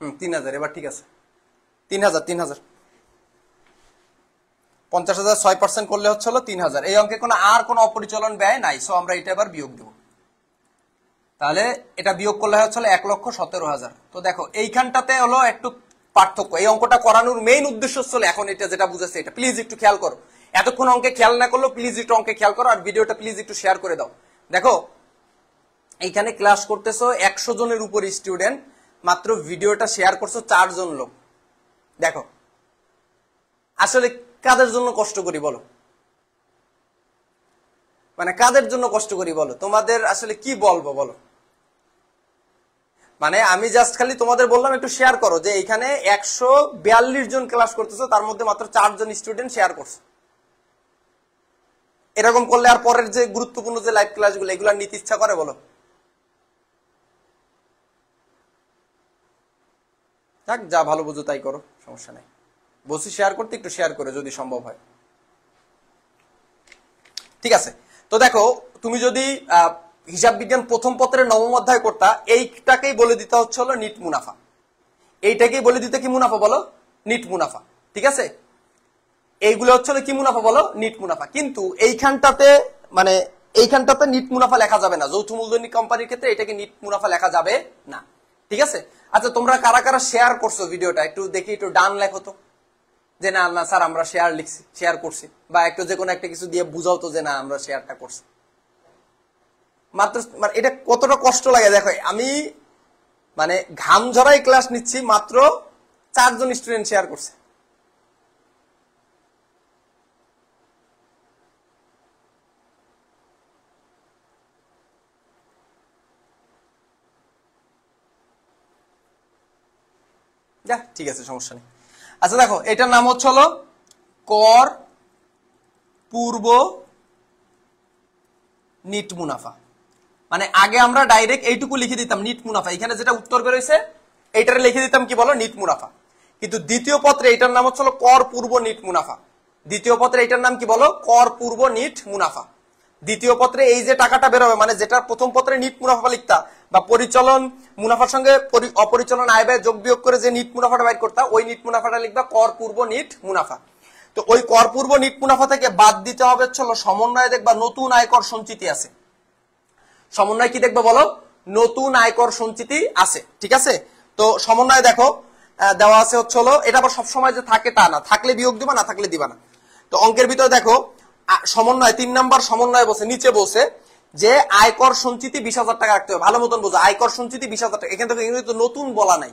হুম, 3,000। এবার ঠিক আছে, 3,000। 50,000 6% করলে হচ্ছে হলো 3,000। এই অঙ্কে কোনো আর কোনো অপরিচালন ব্যয় নাই, সো আমরা এটা এবার বিয়োগ দেব। তাহলে এটা বিয়োগ করলে হচ্ছে 1,17,000। তো দেখো এইখানটাতে হলো একটু পার্থক্য। এই অঙ্কটা করানোর মেইন উদ্দেশ্য হচ্ছে এখন এটা যেটা বুঝেছে এটা প্লিজ একটু খেয়াল করো। এতক্ষণ অঙ্কে খেয়াল না করলেও প্লিজ একটু অঙ্কে খেয়াল করো, আর ভিডিওটা প্লিজ একটু শেয়ার করে দাও। দেখো এইখানে ক্লাস করতেছো 100 জনের উপর স্টুডেন্ট, মাত্র ভিডিওটা শেয়ার করছো 4 জন লোক। দেখো আসলে কাদের জন্য কষ্ট করি বলো, মানে কাদের জন্য কষ্ট করি বলো, তোমাদের আসলে কি বলবো বলো। মানে আমি জাস্ট খালি তোমাদের বললাম একটু শেয়ার করো, যে এখানে 142 জন ক্লাস করতেছো, তার মধ্যে মাত্র 4 জন স্টুডেন্ট শেয়ার করছে। এরকম করলে আর পরের যে গুরুত্বপূর্ণ যে লাইভ ক্লাসগুলো এগুলো নিতে ইচ্ছা করে বলো? থাক, যা ভালো বুঝো তাই করো, সমস্যা নাই। বলছি শেয়ার করতে, একটু শেয়ার করে যদি সম্ভব হয়। ঠিক আছে, তো দেখো তুমি যদি হিসাব বিজ্ঞান প্রথম পত্রের 9ম অধ্যায় করতা, এইটাকেই বলে দিতে হচ্ছে হলো নিট মুনাফা। এইটাকেই বলে দিতে কি মুনাফা বলো? নিট মুনাফা। ঠিক আছে, এইগুলো হচ্ছে কি মুনাফা বলো? নিট মুনাফা। কিন্তু এইখানটাতে নিট মুনাফা লেখা যাবে না। যৌথ মূলধনী কোম্পানির ক্ষেত্রে এটাকে নিট মুনাফা লেখা যাবে না। ঠিক আছে, আচ্ছা তোমরা কারা কারা শেয়ার করছো ভিডিওটা একটু দেখি, একটু ডান লেখো তো, যে না না স্যার আমরা শেয়ার লিখছি, শেয়ার করছি, বা একটু যে কোনো একটা কিছু দিয়ে বুঝাও তো যে না আমরা শেয়ারটা করছি। মাত্র এটা কতটা কষ্ট লাগে দেখো, আমি মানে ঘাম ঝরাই ক্লাস নিচ্ছি, মাত্র 4 জন স্টুডেন্ট শেয়ার করছে। যা, ঠিক আছে, সমস্যা নেই। আচ্ছা দেখো এটার নাম হচ্ছে হলো কর পূর্ব নিট মুনাফা। মানে আগে আমরা ডাইরেক্ট এইটুকু লিখে দিতাম নিট মুনাফা, এখানে যেটা উত্তর বেরোইছে এইটারে লিখে দিতাম কি বলো? নিট মুনাফা। কিন্তু দ্বিতীয় পত্রে এটার নাম হচ্ছে কর পূর্ব নিট মুনাফা। দ্বিতীয় পত্রে এটার নাম কি বলো? কর পূর্ব নিট মুনাফা। দ্বিতীয় পত্রে এই যে টাকাটা বেরোবে, মানে যেটা প্রথম পত্রে নিট মুনাফা লিখতা বা পরিচালন মুনাফার সঙ্গে অপরিচালন আয় ব্যয় যোগ বিয়োগ করে যে নিট মুনাফাটা বাইর করতা, ওই নিট মুনাফাটা লিখবা কর পূর্ব নিট মুনাফা। তো ওই কর পূর্ব নিট মুনাফা থেকে বাদ দিতে হবে চলো সমন্বয়ে দেখবা নতুন আয়কর সঞ্চিতি আছে। সমন্বয় কি দেখবো বলো? নতুন আয়কর সঞ্চিতি আছে। ঠিক আছে, তো সমন্বয় দেখো দেওয়া আছে হচ্ছে হলো, এটা আবার সবসময় যে থাকে তা না, থাকলে বিয়োগ দিবা, না থাকলে দিবা না। তো অঙ্কের ভিতরে দেখো সমন্বয় 3 নাম্বার সমন্বয় বলছে, নিচে বলছে যে আয়কর সঞ্চিতি 20,000 টাকা রাখতে হবে। ভালো মতন বোঝো, আয়কর সঞ্চিতি 20,000 টাকা। এখান থেকে কিন্তু নতুন বলা নাই,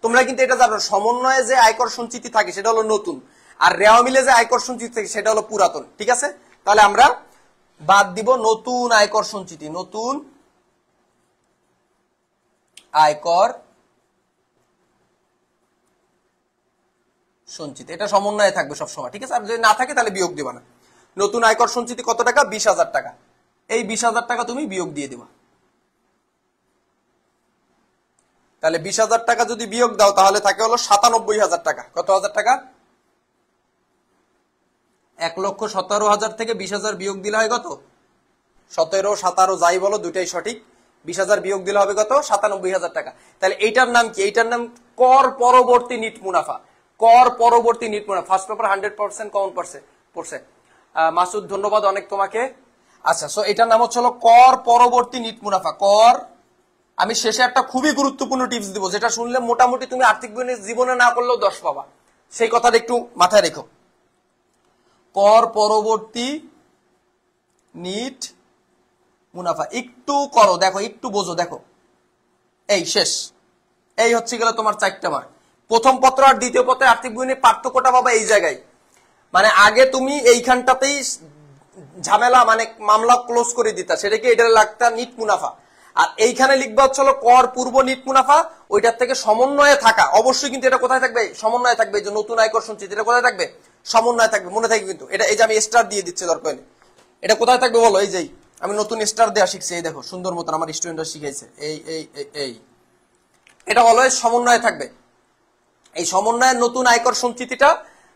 তোমরা কিন্তু এটা জানো সমন্বয়ে যে আয়কর সঞ্চিতি থাকে সেটা হলো নতুন, আর রেওয়া মিলে যে আয়কর সঞ্চিতি থাকে সেটা হলো পুরাতন। ঠিক আছে, তাহলে আমরা বাদ দিব নতুন আয়কর সঞ্চিতি, নতুন আয়কর সঞ্চিতি, এটা সমন্বয়ে থাকবে সবসময়। ঠিক আছে, আর যদি না থাকে তাহলে বিয়োগ দিবা না। নতুন আয়কর সঞ্চিতি কত টাকা? 20,000 টাকা। এই 20,000 টাকা তুমি বিয়োগ দিয়ে দিবা। তাহলে 20,000 টাকা যদি বিয়োগ দাও তাহলে থাকে হলো 97,000 টাকা। কত হাজার টাকা? 1,17,000 থেকে 20,000 বিয়োগ দিলে হয় কত? 17, 17 যাই বলো দুইটাই সঠিক। 20,000 বিয়োগ দিলে হবে কত? 97,000 টাকা। তাহলে এইটার নাম কি? এইটার নাম কর পরবর্তী নিট মুনাফা। কর পরবর্তী নিট মুনাফা। ফার্স্ট পেপার 100% কমন পড়ছে। মাসুদ ধন্যবাদ অনেক তোমাকে। আচ্ছা, সো এটার নাম হচ্ছে হলো কর পরবর্তী নিট মুনাফা। কর, আমি শেষে একটা খুবই গুরুত্বপূর্ণ টিপস দিব, যেটা শুনলে মোটামুটি তুমি আর্থিক জীবনে না করলেও 10 পাবা। সেই কথাটা একটু মাথায় রেখো। কর পরবর্তী নিট মুনাফা একটু করো, দেখো একটু বোঝো। দেখো এই শেষ, এই হচ্ছে গেল তোমার 4টা মার্ক। প্রথম পত্র আর দ্বিতীয় পত্রে আর্থিক বিবরণীর পার্থক্যটা পাবা এই জায়গায়। মানে আগে তুমি এইখানটাতেই ঝামেলা, মানে মামলা ক্লোজ করে দিতা, সেটাকে এটা লাগতা নিট মুনাফা। আর এইখানে লিখবা হচ্ছে হলো কর পূর্ব নিট মুনাফা, ওইটার থেকে সমন্বয়ে থাকা। অবশ্যই কিন্তু এটা কোথায় থাকবে? সমন্বয়ে থাকবে। যে নতুন আয়কর সঞ্চিতি এটা কোথায় থাকবে? সমন্বয়ে থাকবে, মনে থাকবে কিন্তু। এটা এই যে আমি স্টার দিয়ে দিচ্ছি দরকার নেই, এটা কোথায় থাকবে বলো? এই যে আমি নতুন স্টার দেওয়া শিখছি, এই দেখো সুন্দর মতন আমার স্টুডেন্টরা শিখাইছে। এই এই এই এটা অলওয়েজ সমন্বয়ে থাকবে। এই সমন্বয়ের নতুন আয়কর সঞ্চিতিটা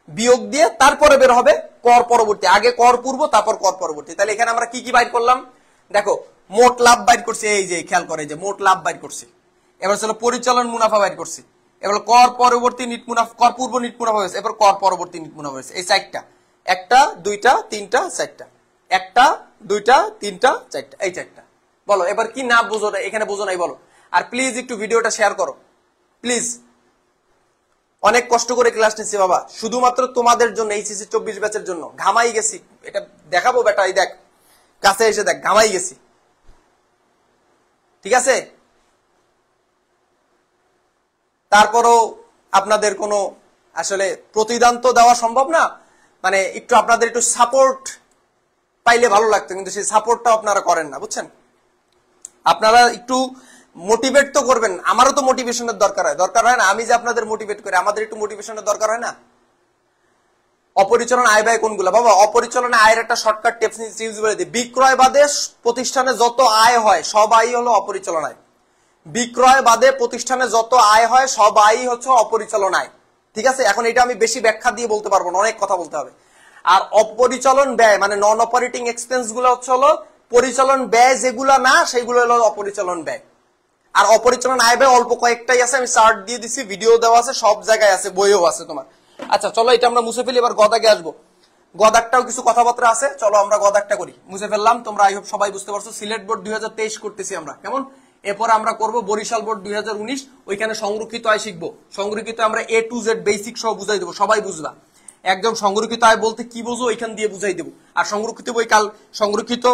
বিয়োগ দিয়ে তারপরে বের হবে কর পরবর্তী। আগে কর পূর্ব, তারপর কর পরবর্তী। তাহলে এখানে আমরা কি কি বাইর করলাম দেখো, মোট লাভ বাইর করছি, এই যে খেয়াল করে যে মোট লাভ বাইর করছি। এবার ছিল পরিচালন মুনাফা বাইর করছি। এবার কর পরবর্তী নিট মুনাফা, কর পূর্ব নিট মুনাফা হয়েছে, এবার কর পরবর্তী নিট মুনাফা হয়েছে। এই চারটা, একটা দুইটা তিনটা চারটা, একটা দুইটা তিনটা চারটা, এই চারটা। বলো এবার কি না বুঝো, এখানে বুঝো নাই বলো। আর প্লিজ একটু ভিডিওটা শেয়ার করো প্লিজ। অনেক কষ্ট করে ক্লাস নিচ্ছি বাবা, শুধুমাত্র তোমাদের জন্য, এইচএসসি 24 ব্যাচের জন্য। ঘামাই গেছি, এটা দেখাবো বেটা, এই দেখ কাছে এসে দেখ, ঘামাই গেছি, ঠিক আছে? তারপরও আপনাদের কোনো আসলে প্রতিদান তো দেওয়া সম্ভব না, মানে একটু আপনাদের একটু সাপোর্ট পাইলে ভালো লাগতো, কিন্তু সেই সাপোর্টটা আপনারা করেন না, বুঝছেন? আপনারা একটু মোটিভেট তো করবেন, আমারও তো মোটিভেশনের দরকার হয় না? আমি যে আপনাদের মোটিভেট করি, আমাদের একটু মোটিভেশনের দরকার হয় না? অপরিচালন আয় ব্যয় কোনগুলো বাবা? অপরিচালনে আয়ের একটা শর্টকাট টিপস ইউজ করে দিই। বিক্রয় বাদে প্রতিষ্ঠানে যত আয় হয় সব আয় হলো অপরিচালন আয়। বিক্রয় বাদে প্রতিষ্ঠানে যত আয় হয় সব আয় হচ্ছে অপরিচালন আয়, ঠিক আছে? এখন এটা আমি বেশি ব্যাখ্যা দিয়ে বলতে পারবো না, অনেক কথা বলতে হবে। আর অপরিচালন ব্যয় মানে নন অপারেটিং এক্সপেন্স গুলো হচ্ছে হলো পরিচালন ব্যয়, যেগুলো না সেগুলো হলো অপরিচালন ব্যয়। আর অপরিচালন আয় ব্যয় অল্প কয়েকটাই আছে, আমি চার্ট দিয়ে দিচ্ছি, ভিডিও দেওয়া আছে, সব জায়গায় আছে, বইও আছে তোমার। আচ্ছা চলো এটা আমরা মুছে ফেলি, এবার গদাকে আসবো। গদাকটাও কিছু কথাবার্তা আছে, চলো আমরা গদাকটা করি। মুছে ফেললাম, তোমরা আই হোপ সবাই বুঝতে পারছো। সিলেট বোর্ড 2023 করতেছি আমরা, কেমন? এরপর আমরা করব বরিশাল বোর্ড 2019, ওইখানে সংরক্ষিত আয় শিখবো। সংরক্ষিত আমরা A to Z বেসিক সহ বুঝাই দেবো, সবাই বুঝবা। একদম সংরক্ষিত আয় বলতে কি বুঝো ওইখান দিয়ে বুঝাই দেবো। আর সংরক্ষিত বই কাল, সংরক্ষিত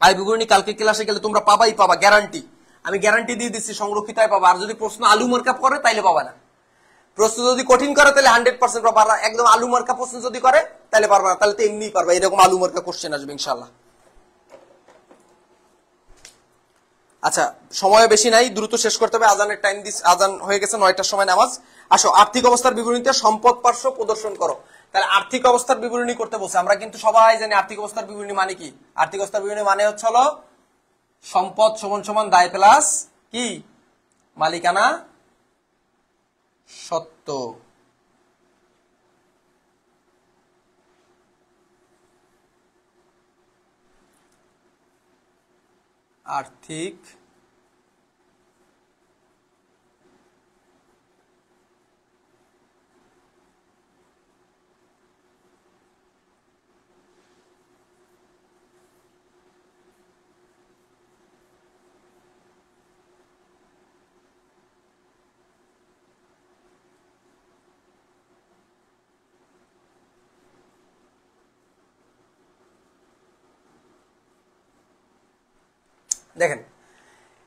আয় বিবরণী কালকে ক্লাসে গেলে তোমরা পাবাই পাবা, গ্যারান্টি, আমি গ্যারান্টি দিয়ে দিচ্ছি সংরক্ষিত আয় পাবা। আর যদি প্রশ্ন আলু মার্কা করে তাইলে পাবা না। প্রশ্ন যদি কঠিন করে তাহলে 100% পারবা, একদম আলু মার্কা প্রশ্ন যদি করে তাহলে পারবা না, তাহলে তো এমনি পারবা, এরকম আলু মার্কা কোশ্চেন আসবে ইনশাআল্লাহ। আচ্ছা সময় বেশি নাই, দ্রুত শেষ করতে হবে, আজানের টাইম দিস, আজান হয়ে গেছে, 9টার সময় নামাজ। আসো, আর্থিক অবস্থার বিবরণীতে সম্পদ পার্শ্ব প্রদর্শন করো। তাহলে আর্থিক অবস্থার বিবরণী করতে বলছে, আমরা কিন্তু সবাই জানি আর্থিক অবস্থার বিবরণী মানে কি। আর্থিক অবস্থার বিবরণী মানে হচ্ছে হলো সম্পদ সমান সমান দায় প্লাস কি মালিকানা সত্ত্ব। আর্থিক দেখেন,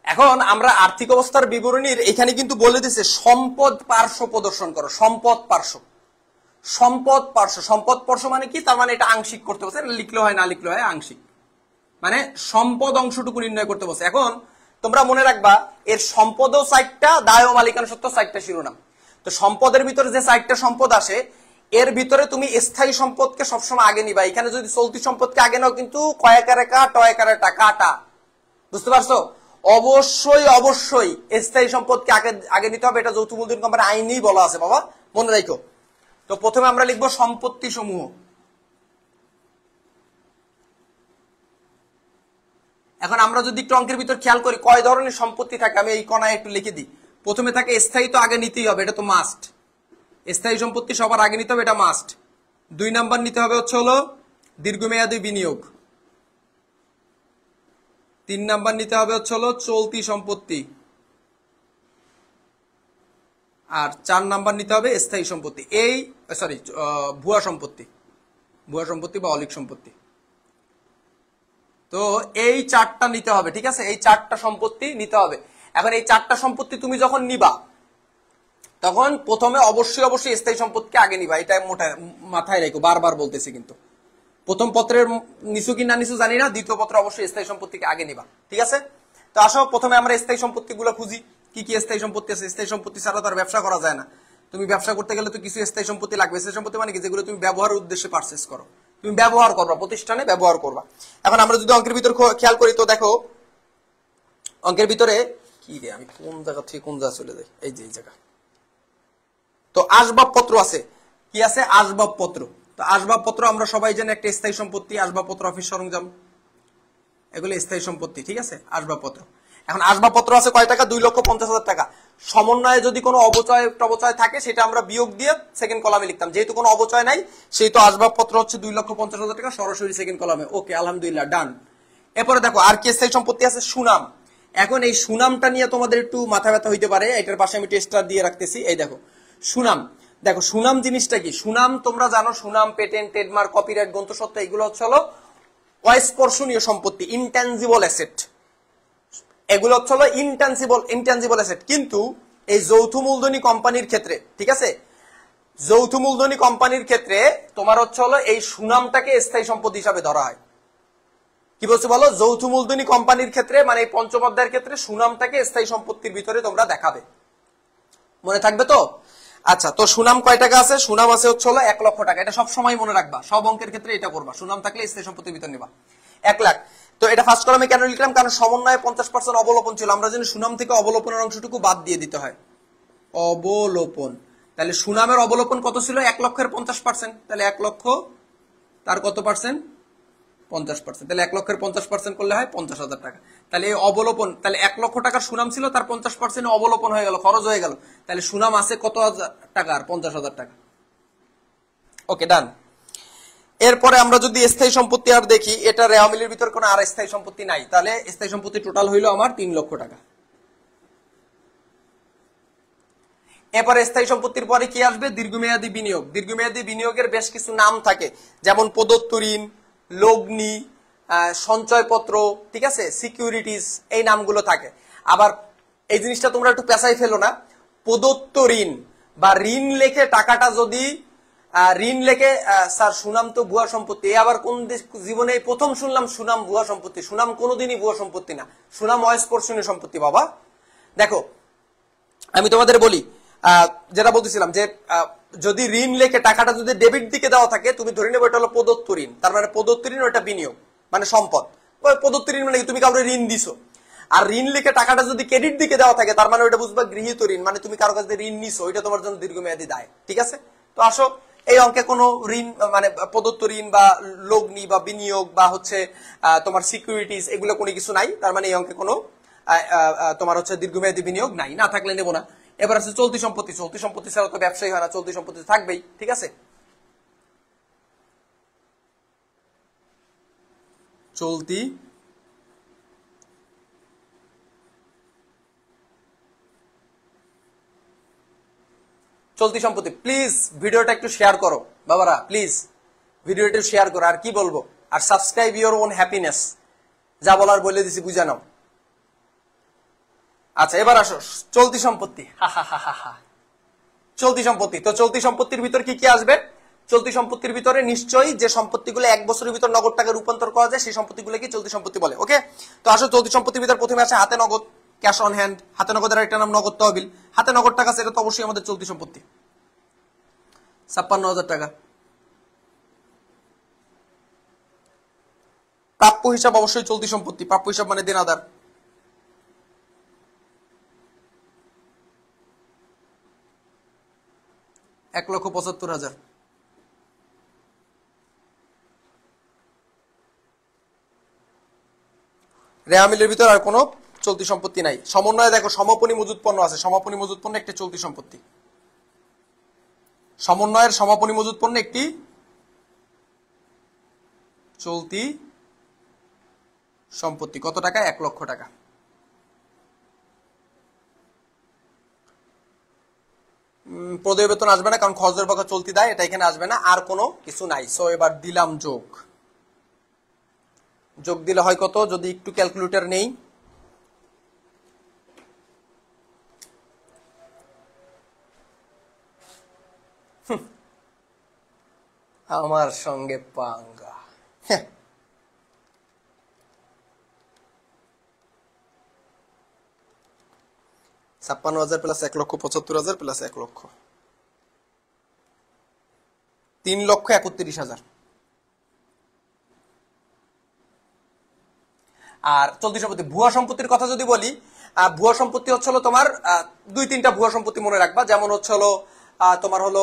এখন আমরা আর্থিক অবস্থার বিবরণীর এখানে কিন্তু বলে দিচ্ছে সম্পদ পার্শ্ব প্রদর্শন করো। সম্পদ পার্শ্ব, সম্পদ পার্শ্ব, সম্পদ পার্শ্ব মানে কি? তার মানে এটা আংশিক করতে বলছে, লিখলে হয় না লিখলে হয় আংশিক, মানে সম্পদ অংশটুকু নির্ণয় করতে বলছে। এখন তোমরা মনে রাখবা এর সম্পদও সাইটটা, দায় ও মালিকানা সত্ত্ব সাইটটা শিরোনাম। তো সম্পদের ভিতরে যে সাইটটা সম্পদ আসে, এর ভিতরে তুমি স্থায়ী সম্পদকে সবসময় আগে নিবা। এখানে যদি চলতি সম্পদকে আগে নাও কিন্তু কয়েকারে কা টয়কারে টাকাটা, বুঝতে পারছো? অবশ্যই অবশ্যই স্থায়ী সম্পদকে আগে নিতে হবে, এটা যৌথ মূলধন কোম্পানির আইনেই বলা আছে বাবা, মনে রাখো। তো প্রথমে আমরা লিখবো সম্পত্তি সমূহ। এখন আমরা যদি একটু অঙ্কের ভিতর খেয়াল করি কয় ধরনের সম্পত্তি থাকে, আমি এই কোণায় একটু লিখে দিই। প্রথমে থাকে স্থায়ী, তো আগে নিতেই হবে, এটা তো মাস্ট। স্থায়ী সম্পত্তি সবার আগে নিতে হবে, এটা মাস্ট। 2 নাম্বার নিতে হবে হচ্ছে হলো দীর্ঘমেয়াদী বিনিয়োগ। 3 নাম্বার নিতে হবে হচ্ছে হলো চলতি সম্পত্তি। আর 4 নাম্বার নিতে হবে স্থায়ী সম্পত্তি, এই সরি ভুয়া সম্পত্তি, ভুয়া সম্পত্তি বা অলিক সম্পত্তি। তো এই 4টা নিতে হবে, ঠিক আছে? এই 4টা সম্পত্তি নিতে হবে। এখন এই 4টা সম্পত্তি তুমি যখন নিবা তখন প্রথমে অবশ্যই অবশ্যই স্থায়ী সম্পত্তিকে আগে নিবা, এটা মাথায় রেখো, বারবার বলতেছি। কিন্তু প্রথম পত্রের নিচু কি না নিচু জানি না, দ্বিতীয় পত্র অবশ্যই স্থায়ী সম্পত্তিকে আগে নিবা, ঠিক আছে? তো আসো প্রথমে আমরা স্থায়ী সম্পত্তিগুলো খুঁজি। কি কি স্থায়ী সম্পত্তি আছে? স্থায়ী সম্পত্তি ছাড়া তো আর ব্যবসা করা যায় না। তুমি ব্যবসা করতে গেলে তো কিছু স্থায়ী সম্পত্তি লাগবে। স্থায়ী সম্পত্তি মানে কি? যেগুলো তুমি ব্যবহারের উদ্দেশ্যে পারচেজ করো, তুমি ব্যবহার করবা, প্রতিষ্ঠানে ব্যবহার করবা। এখন আমরা যদি অঙ্কের ভিতর খেয়াল করি তো দেখো অঙ্কের ভিতরে কি রে, আমি কোন জায়গা থেকে কোন জায়গা চলে যাই, এই যে এই জায়গা। তো আসবাবপত্র আছে, কি আছে? আসবাবপত্র। তো আসবাবপত্র আমরা সবাই জানি একটা স্থায়ী সম্পত্তি। আসবাবপত্র, অফিস সরঞ্জাম, এগুলো স্থায়ী সম্পত্তি, ঠিক আছে? আসবাবপত্র। এখন আসবাবপত্র আছে কয় টাকা? 2,50,000 টাকা। সমন্বয়ে যদি কোনো অবচয় টবচয় থাকে সেটা আমরা বিয়োগ দিয়ে সেকেন্ড কলামে লিখতাম। যেহেতু কোনো অবচয় নাই সেহেতু আসবাবপত্র হচ্ছে 2,50,000 টাকা, সরাসরি সেকেন্ড কলামে। ওকে, আলহামদুলিল্লাহ, ডান। এরপরে দেখো আর কি স্থায়ী সম্পত্তি আছে? সুনাম। এখন এই সুনামটা নিয়ে তোমাদের একটু মাথা ব্যথা হইতে পারে, এটার পাশে আমি টেস্টার দিয়ে রাখতেছি। এই দেখো সুনাম। দেখো সুনাম জিনিসটা কি? সুনাম তোমরা জানো, সুনাম, পেটেন্ট, ট্রেডমার্ক, কপিরাইট, গ্রন্থস্বত্ব, এগুলো হচ্ছে হলো অস্পর্শনীয় সম্পত্তি, ইনট্যানজিবল অ্যাসেট। এগুলো হচ্ছে হলো ইনট্যানজিবল অ্যাসেট। কিন্তু এই যৌথ মূলধনী কোম্পানির ক্ষেত্রে, ঠিক আছে, যৌথ মূলধনী কোম্পানির ক্ষেত্রে তোমার হচ্ছে হলো এই সুনামটাকে স্থায়ী সম্পত্তি হিসাবে ধরা হয়। কি বলছো বলো? যৌথ মূলধনী কোম্পানির ক্ষেত্রে মানে এই পঞ্চম অধ্যায়ের ক্ষেত্রে সুনামটাকে স্থায়ী সম্পত্তির ভিতরে তোমরা দেখাবে। মনে থাকবে তো? আচ্ছা, তো সুনাম কয় টাকা আছে? সুনাম আছে হচ্ছে হলো 1,00,000 টাকা। এটা সব সময় মনে রাখবা, সব অঙ্কের ক্ষেত্রে এটা করবা। সুনাম থাকলে স্থায়ী সম্পত্তির ভিতর নিবা 1,00,000। তো এটা ফার্স্ট কলামে কেন লিখলাম? কারণ সমন্বয়ে 50% অবলোপন ছিল। আমরা জানি সুনাম থেকে অবলোপনের অংশটুকু বাদ দিয়ে দিতে হয়। অবলোপন, তাহলে সুনামের অবলোপন কত ছিল? 1,00,000-এর 50%। তাহলে 1,00,000 তার কত পার্সেন্ট? 50%। তাহলে 1,00,000-এর 50% করলে হয় 50,000 টাকা। তাহলে এই অবলোপন, তাহলে 1,00,000 টাকার সুনাম ছিল, তার 50% অবলোপন হয়ে গেল, খরচ হয়ে গেল। তাহলে সুনাম আছে কত টাকা? আর 50,000 টাকা। ওকে, ডান। এরপরে আমরা যদি স্থায়ী সম্পত্তি আর দেখি, এটা রেওয়া মিলের ভিতর কোনো আর স্থায়ী সম্পত্তি নাই, তাহলে স্থায়ী সম্পত্তি টোটাল হইলো আমার 3,00,000 টাকা। এরপরে স্থায়ী সম্পত্তির পরে কি আসবে? দীর্ঘমেয়াদী বিনিয়োগ। দীর্ঘমেয়াদী বিনিয়োগের বেশ কিছু নাম থাকে, যেমন প্রদত্ত ঋণ, লগ্নি, সঞ্চয়পত্র, ঠিক আছে, সিকিউরিটিজ, এই নামগুলো থাকে। আবার এই জিনিসটা তোমরা একটু পেঁচাই ফেলো না, প্রদত্ত ঋণ বা ঋণ লেখে টাকাটা যদি ঋণ লেখে, স্যার সুনাম তো ভুয়া সম্পত্তি, আবার কোন জীবনে প্রথম শুনলাম সুনাম ভুয়া সম্পত্তি? সুনাম কোনোদিনই ভুয়া সম্পত্তি না, সুনাম অস্পর্শনীয় সম্পত্তি বাবা। দেখো আমি তোমাদের বলি, যেটা বলতেছিলাম যে যদি ঋণ লেখে টাকাটা যদি ডেবিট দিকে দেওয়া থাকে, তুমি ধরে নেবে এটা হলো প্রদত্ত ঋণ। তার মানে প্রদত্ত ঋণ ওটা বিনিয়োগ, মানে সম্পদ। প্রদত্ত ঋণ মানে তুমি কাউকে ঋণ দিছো। আর ঋণ লিখে টাকাটা যদি ক্রেডিট দিকে দেওয়া থাকে, তার মানে ওটা বুঝবা গৃহীত ঋণ, মানে তুমি কারো কাছে ঋণ নিছো, ওইটা তোমার জন্য দীর্ঘমেয়াদী দায়, ঠিক আছে? তো আসো এই অঙ্কে কোনো ঋণ মানে প্রদত্ত ঋণ বা লগ্নি বা বিনিয়োগ বা হচ্ছে তোমার সিকিউরিটিজ, এগুলো কোনো কিছু নাই। তার মানে এই অঙ্কে কোনো তোমার হচ্ছে দীর্ঘমেয়াদী বিনিয়োগ নাই, না থাকলে নেবো না। এবার আছে চলতি সম্পত্তি। চলতি সম্পত্তি ছাড়া তো ব্যবসায়ী হয় না, চলতি সম্পত্তি থাকবেই, ঠিক আছে? চলতি চলতি সম্পত্তি। প্লিজ ভিডিওটা একটু শেয়ার করো বাবারা, প্লিজ ভিডিওটা একটু শেয়ার করো। আর কি বলবো, আর সাবস্ক্রাইব ইওর ওন হ্যাপিনেস, যা বলার বলে দিছি, বুঝে নাও। আচ্ছা এবার আসো চলতি সম্পত্তি। চলতি সম্পত্তি, তো চলতি সম্পত্তির ভিতর কি কি আসবে? চলতি সম্পত্তির ভিতরে নিশ্চয়ই যে সম্পত্তিগুলো 1 বছরের ভিতর নগদ টাকা রূপান্তর করা যায় সেই সম্পত্তিগুলো কি চলতি সম্পত্তি বলে। ওকে, তো আসো চলতি সম্পত্তির ভিতর প্রথমে আছে হাতে নগদ, ক্যাশ অন হ্যান্ড। হাতে নগদের একটা নাম নগদ তহবিল। হাতে নগদ টাকা, সেটা তো অবশ্যই আমাদের চলতি সম্পত্তি, 56,000 টাকা। প্রাপ্য হিসাব অবশ্যই চলতি সম্পত্তি, প্রাপ্য হিসাব মানে দেনাদার। $1,75,000। রেওয়া মিলের ভিতর আর কোনো চলতি সম্পত্তি নাই। সমন্বয়ে দেখো সমাপনী মজুত পণ্য আছে। সমাপনী মজুত পণ্য একটি চলতি সম্পত্তি। সমন্বয়ের সমাপনী মজুত পণ্য একটি চলতি সম্পত্তি। কত টাকা? 1,00,000 টাকা। প্রদেয় বেতন আসবে না, কারণ খরচের বকা চলতি দেয়, এটা এখানে আসবে না। আর কোনো কিছু নাই। সো এবার দিলাম যোগ। যোগ দিলে হয় কত? যদি একটু ক্যালকুলেটর নেই, আমার সঙ্গে পাঙ্গা। 56,000 প্লাস 1,75,000 প্লাস 1 লক্ষ, 3,31,000। আর চলতি সম্পত্তি, ভুয়া সম্পত্তির কথা যদি বলি, ভুয়া সম্পত্তি হচ্ছিল তোমার 2-3টা ভুয়া সম্পত্তি মনে রাখবা। যেমন হচ্ছিল তোমার হলো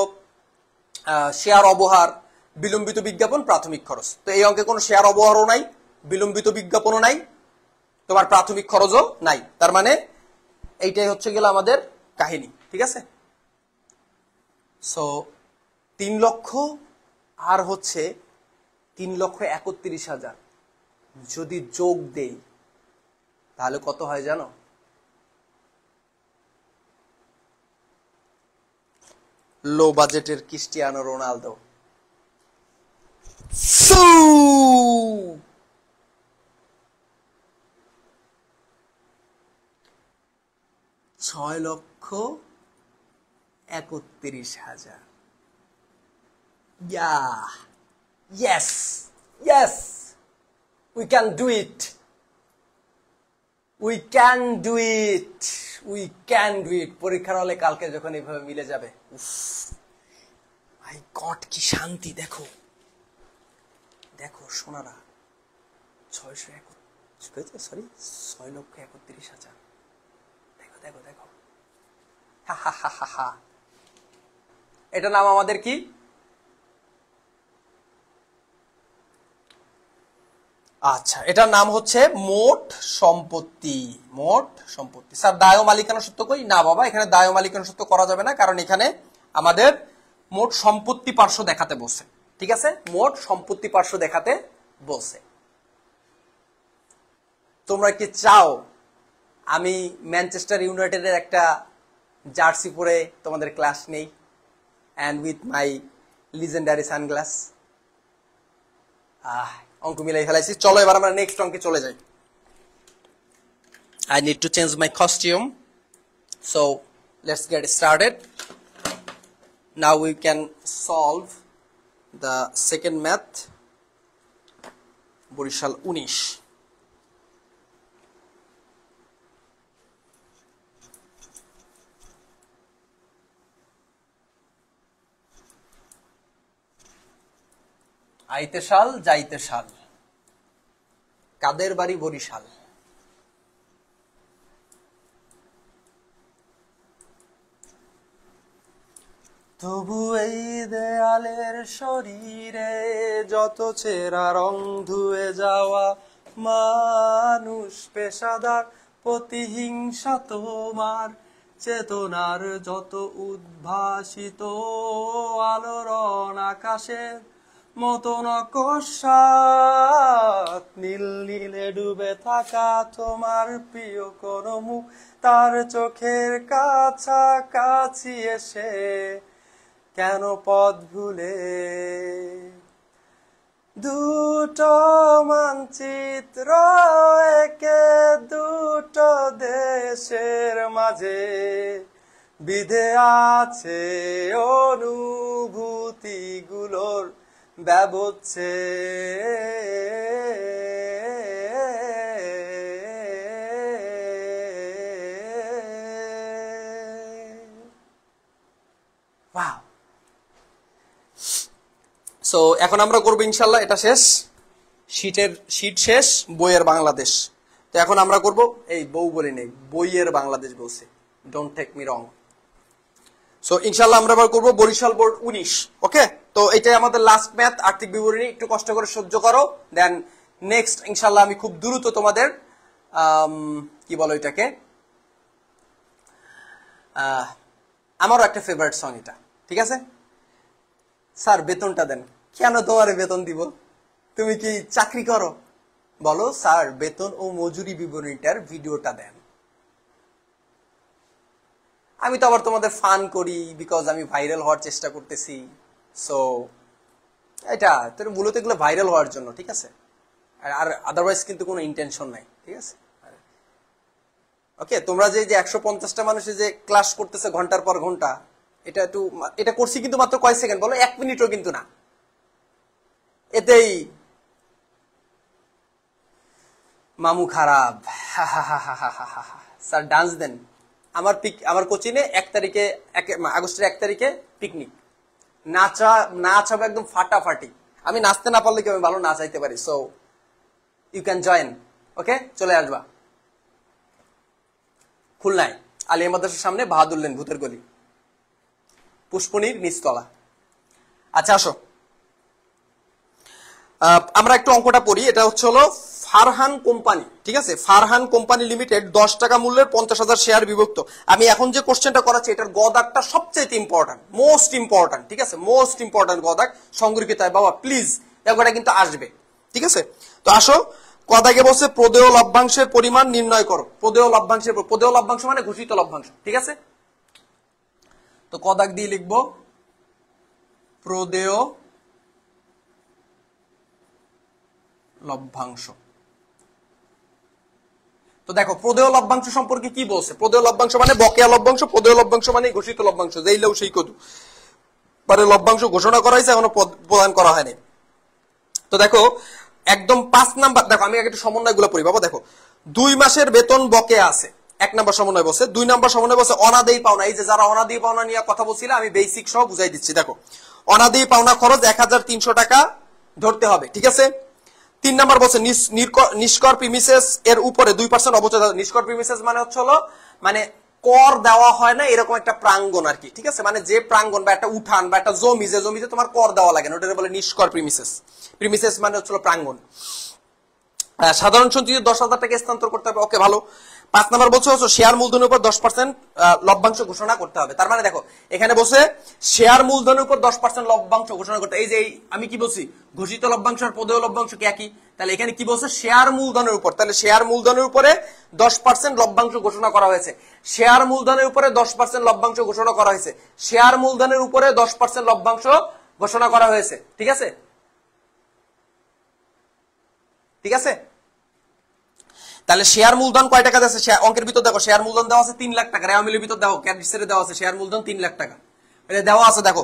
শেয়ার অবহার, বিলম্বিত বিজ্ঞাপন, প্রাথমিক খরচ। তো এই অঙ্কে কোনো শেয়ার অবহারও নাই, বিলম্বিত বিজ্ঞাপনও নাই, তোমার প্রাথমিক খরচও নাই। তার মানে এইটাই হচ্ছে গেল আমাদের কাহিনী, ঠিক আছে। সো 3 লক্ষ আর হচ্ছে 3,31,000 যদি যোগ দেই তাহলে কত হয় জানো? লো বাজেটের Cristiano Ronaldo. 6,31,000। Yeah, yes, yes, we can do it. We can do it. We can do it. পরীক্ষার হলে কালকে যখন এইভাবে মিলে যাবে, উফ মাই গড, কি শান্তি। দেখো দেখো সোনারা, 6,31,000। দেখো দেখো দেখো, হা হা হা হা হা। এটা নাম আমাদের কি? আচ্ছা, এটার নাম হচ্ছে মোট সম্পত্তি। মোট সম্পত্তি। স্যার দায় ও মালিকানা সত্ত্ব কই? না বাবা, এখানে দায় ও মালিকানা সত্ত্ব করা যাবে না, কারণ এখানে আমাদের মোট সম্পত্তি পার্শ্ব দেখাতে বলছে। ঠিক আছে, মোট সম্পত্তি পার্শ্ব দেখাতে বলছে। তোমরা কি চাও আমি ম্যানচেস্টার ইউনাইটেডের একটা জার্সি পরে তোমাদের ক্লাস নেই, and with my legendary sunglass? অঙ্ক মিলাই ফেলাইছি। চলো এবার আমরা নেক্সট অঙ্কে চলে যাই। I need to change my costume, so let's get started. Now we can solve the second math, Barishal 19। আইতে সাল যাইতে সাল, কাদের বাড়ি বরিশাল। তবু এই দেয়ালের শরীরে যত চেরা রং ধুয়ে যাওয়া মানুষ পেশাদার, প্রতিহিংসা তোমার চেতনার যত উদ্ভাসিত আলোড়ন আকাশের মতন অকস্মাৎ নীল নীলে ডুবে থাকা তোমার প্রিয় কোন মুখ তার চোখের কাছাকাছি এসে কেন পথ ভুলে। দুটো মানচিত্র একে দুটো দেশের মাঝে বিধে আছে অনুভূতিগুলোর ব্যবচ্ছে। সো এখন আমরা করবো ইনশাল্লাহ, এটা শেষ, শীট শেষ, বইয়ের বাংলাদেশ। তো এখন আমরা করব, এই বউ বলি নেই, বইয়ের বাংলাদেশ বলছে, don't take me wrong. So ইনশাল্লাহ আমরা এবার করবো বরিশাল বোর্ড 19। ওকে, তো এটাই আমাদের লাস্ট ম্যাথ, আর্থিক বিবরণী। একটু কষ্ট করে সহ্য করো, দেন নেক্সট ইনশাল্লাহ আমি খুব দ্রুত তোমাদের কি বলো এটাকে, আমারও একটা ফেভারিট সং এটা, ঠিক আছে। স্যার বেতনটা দেন। কেন তোমারে বেতন দিব? তুমি কি চাকরি করো? বলো স্যার বেতন ও মজুরি বিবরণীটার ভিডিওটা দেন। আমি তো আবার তোমাদের ফান করি, বিকজ আমি ভাইরাল হওয়ার চেষ্টা করতেছি। সো এটা তোর মূলত এগুলো ভাইরাল হওয়ার জন্য, ঠিক আছে, আর আদারওয়াইজ কিন্তু কোনো ইন্টেনশন নাই, ঠিক আছে। ওকে, তোমরা যে 150টা মানুষে যে ক্লাস করতেছে ঘন্টার পর ঘন্টা, এটা করছি কিন্তু মাত্র কয় সেকেন্ড বলো, 1 মিনিটও কিন্তু না। এতেই মামু খারাপ, স্যার ডান্স দেন। আমার কোচিনে 1 তারিখে, আগস্টের 1 তারিখে পিকনিক, নাচ হবে একদম ফাটাফাটি। আমি নাচতে না পারলে কি আমি ভালো নাচাইতে পারি, সো ইউ ক্যান জয়েন। ওকে, চলে আসবা খুলনায় আলিয়া মাদ্রাসার সামনে, বাহাদুর লেন, ভূতের গলি, পুষ্পনীর নিচতলা। আচ্ছা আসো, আমরা একটু অঙ্কটা পড়ি। এটা হচ্ছে হলো ফারহান কোম্পানি, ঠিক আছে, ফারহান কোম্পানি লিমিটেড 10 টাকা মূল্যের 50,000 শেয়ার বিভক্ত। আমি এখন যে কোশ্চেনটা করাচ্ছি এটার গদাকটা সবচেয়ে ইম্পর্টেন্ট, মোস্ট ইম্পর্টেন্ট, ঠিক আছে, মোস্ট ইম্পর্টেন্ট গদাক সংরক্ষিত হয় বাবা, প্লিজ এগুলো কিন্তু আসবে, ঠিক আছে। তো আসো, কদাকে বলছে প্রদেয় লভ্যাংশের পরিমাণ নির্ণয় করো। প্রদেয় লভ্যাংশ মানে ঘোষিত লভ্যাংশ, ঠিক আছে। তো কদাক দিয়ে লিখবো প্রদেয় লভ্যাংশ। তো দেখো প্রদেয় লভ্যাংশ সম্পর্কে কি বলছে। প্রদেয় লভ্যাংশ মানে বকেয়া লভ্যাংশ, প্রদেয় লভ্যাংশ মানে ঘোষিত লভ্যাংশ, যেই লেও সেই কদু, মানে লভ্যাংশ ঘোষণা করা হয়েছে এখনো প্রদান করা হয়নি। তো দেখো একদম 5 নাম্বার, দেখো আমি একটু সমন্বয় গুলো পড়ি বাবা। দেখো 2 মাসের বেতন বকেয়া আছে, 1 নাম্বার সমন্বয় বলছে। 2 নাম্বার সমন্বয় বলছে অনাদেয় পাওনা। এই যে যারা অনাদেয় পাওনা নিয়ে কথা বলছিল আমি বেসিক সহ বুঝাই দিচ্ছি। দেখো অনাদেয় পাওনা খরচ 1300 টাকা ধরতে হবে, ঠিক আছে। 3 নাম্বার বলছে নিষ্কর প্রিমিসেস এর উপরে 2% অবচয়। নিষ্কর প্রিমিসেস মানে হচ্ছে হলো মানে কর দেওয়া হয় না এরকম একটা প্রাঙ্গণ আর কি, ঠিক আছে, মানে যে প্রাঙ্গণ বা একটা উঠান বা একটা জমি, যে জমিতে তোমার কর দেওয়া লাগে না ওটা বলে নিষ্কর প্রিমিসেস। প্রিমিসেস মানে হচ্ছে প্রাঙ্গণ। সাধারণ সঞ্চিতি 10,000 টাকা স্থানান্তর করতে হবে, ওকে ভালো। 5 নাম্বার বলছে শেয়ার মূলধনের উপর 10% লভ্যাংশ ঘোষণা করতে হবে। তার মানে দেখো এখানে বলছে শেয়ার মূলধনের উপর 10% লভ্যাংশ ঘোষণা করতে। এই যে আমি কি বলছি, ঘোষিত লভ্যাংশ আর প্রদেয় লভ্যাংশ কি একই? তাহলে এখানে কি বলছে, শেয়ার মূলধনের উপর, তাহলে শেয়ার মূলধনের উপরে 10% লভ্যাংশ ঘোষণা করা হয়েছে। শেয়ার মূলধনের উপরে 10% লভ্যাংশ ঘোষণা করা হয়েছে। শেয়ার মূলধনের উপরে 10% লভ্যাংশ ঘোষণা করা হয়েছে, ঠিক আছে, ঠিক আছে। তাহলে শেয়ার মূলধন কয় টাকা আছে অঙ্কের ভিতর দেখো, শেয়ার মূলধন দেওয়া আছে 3 লাখ টাকা। রেওয়ামিলের ভিতর দেখো ক্যাডিসের দেওয়া আছে শেয়ার মূলধন 3 লাখ টাকা এটা দেওয়া আছে। দেখো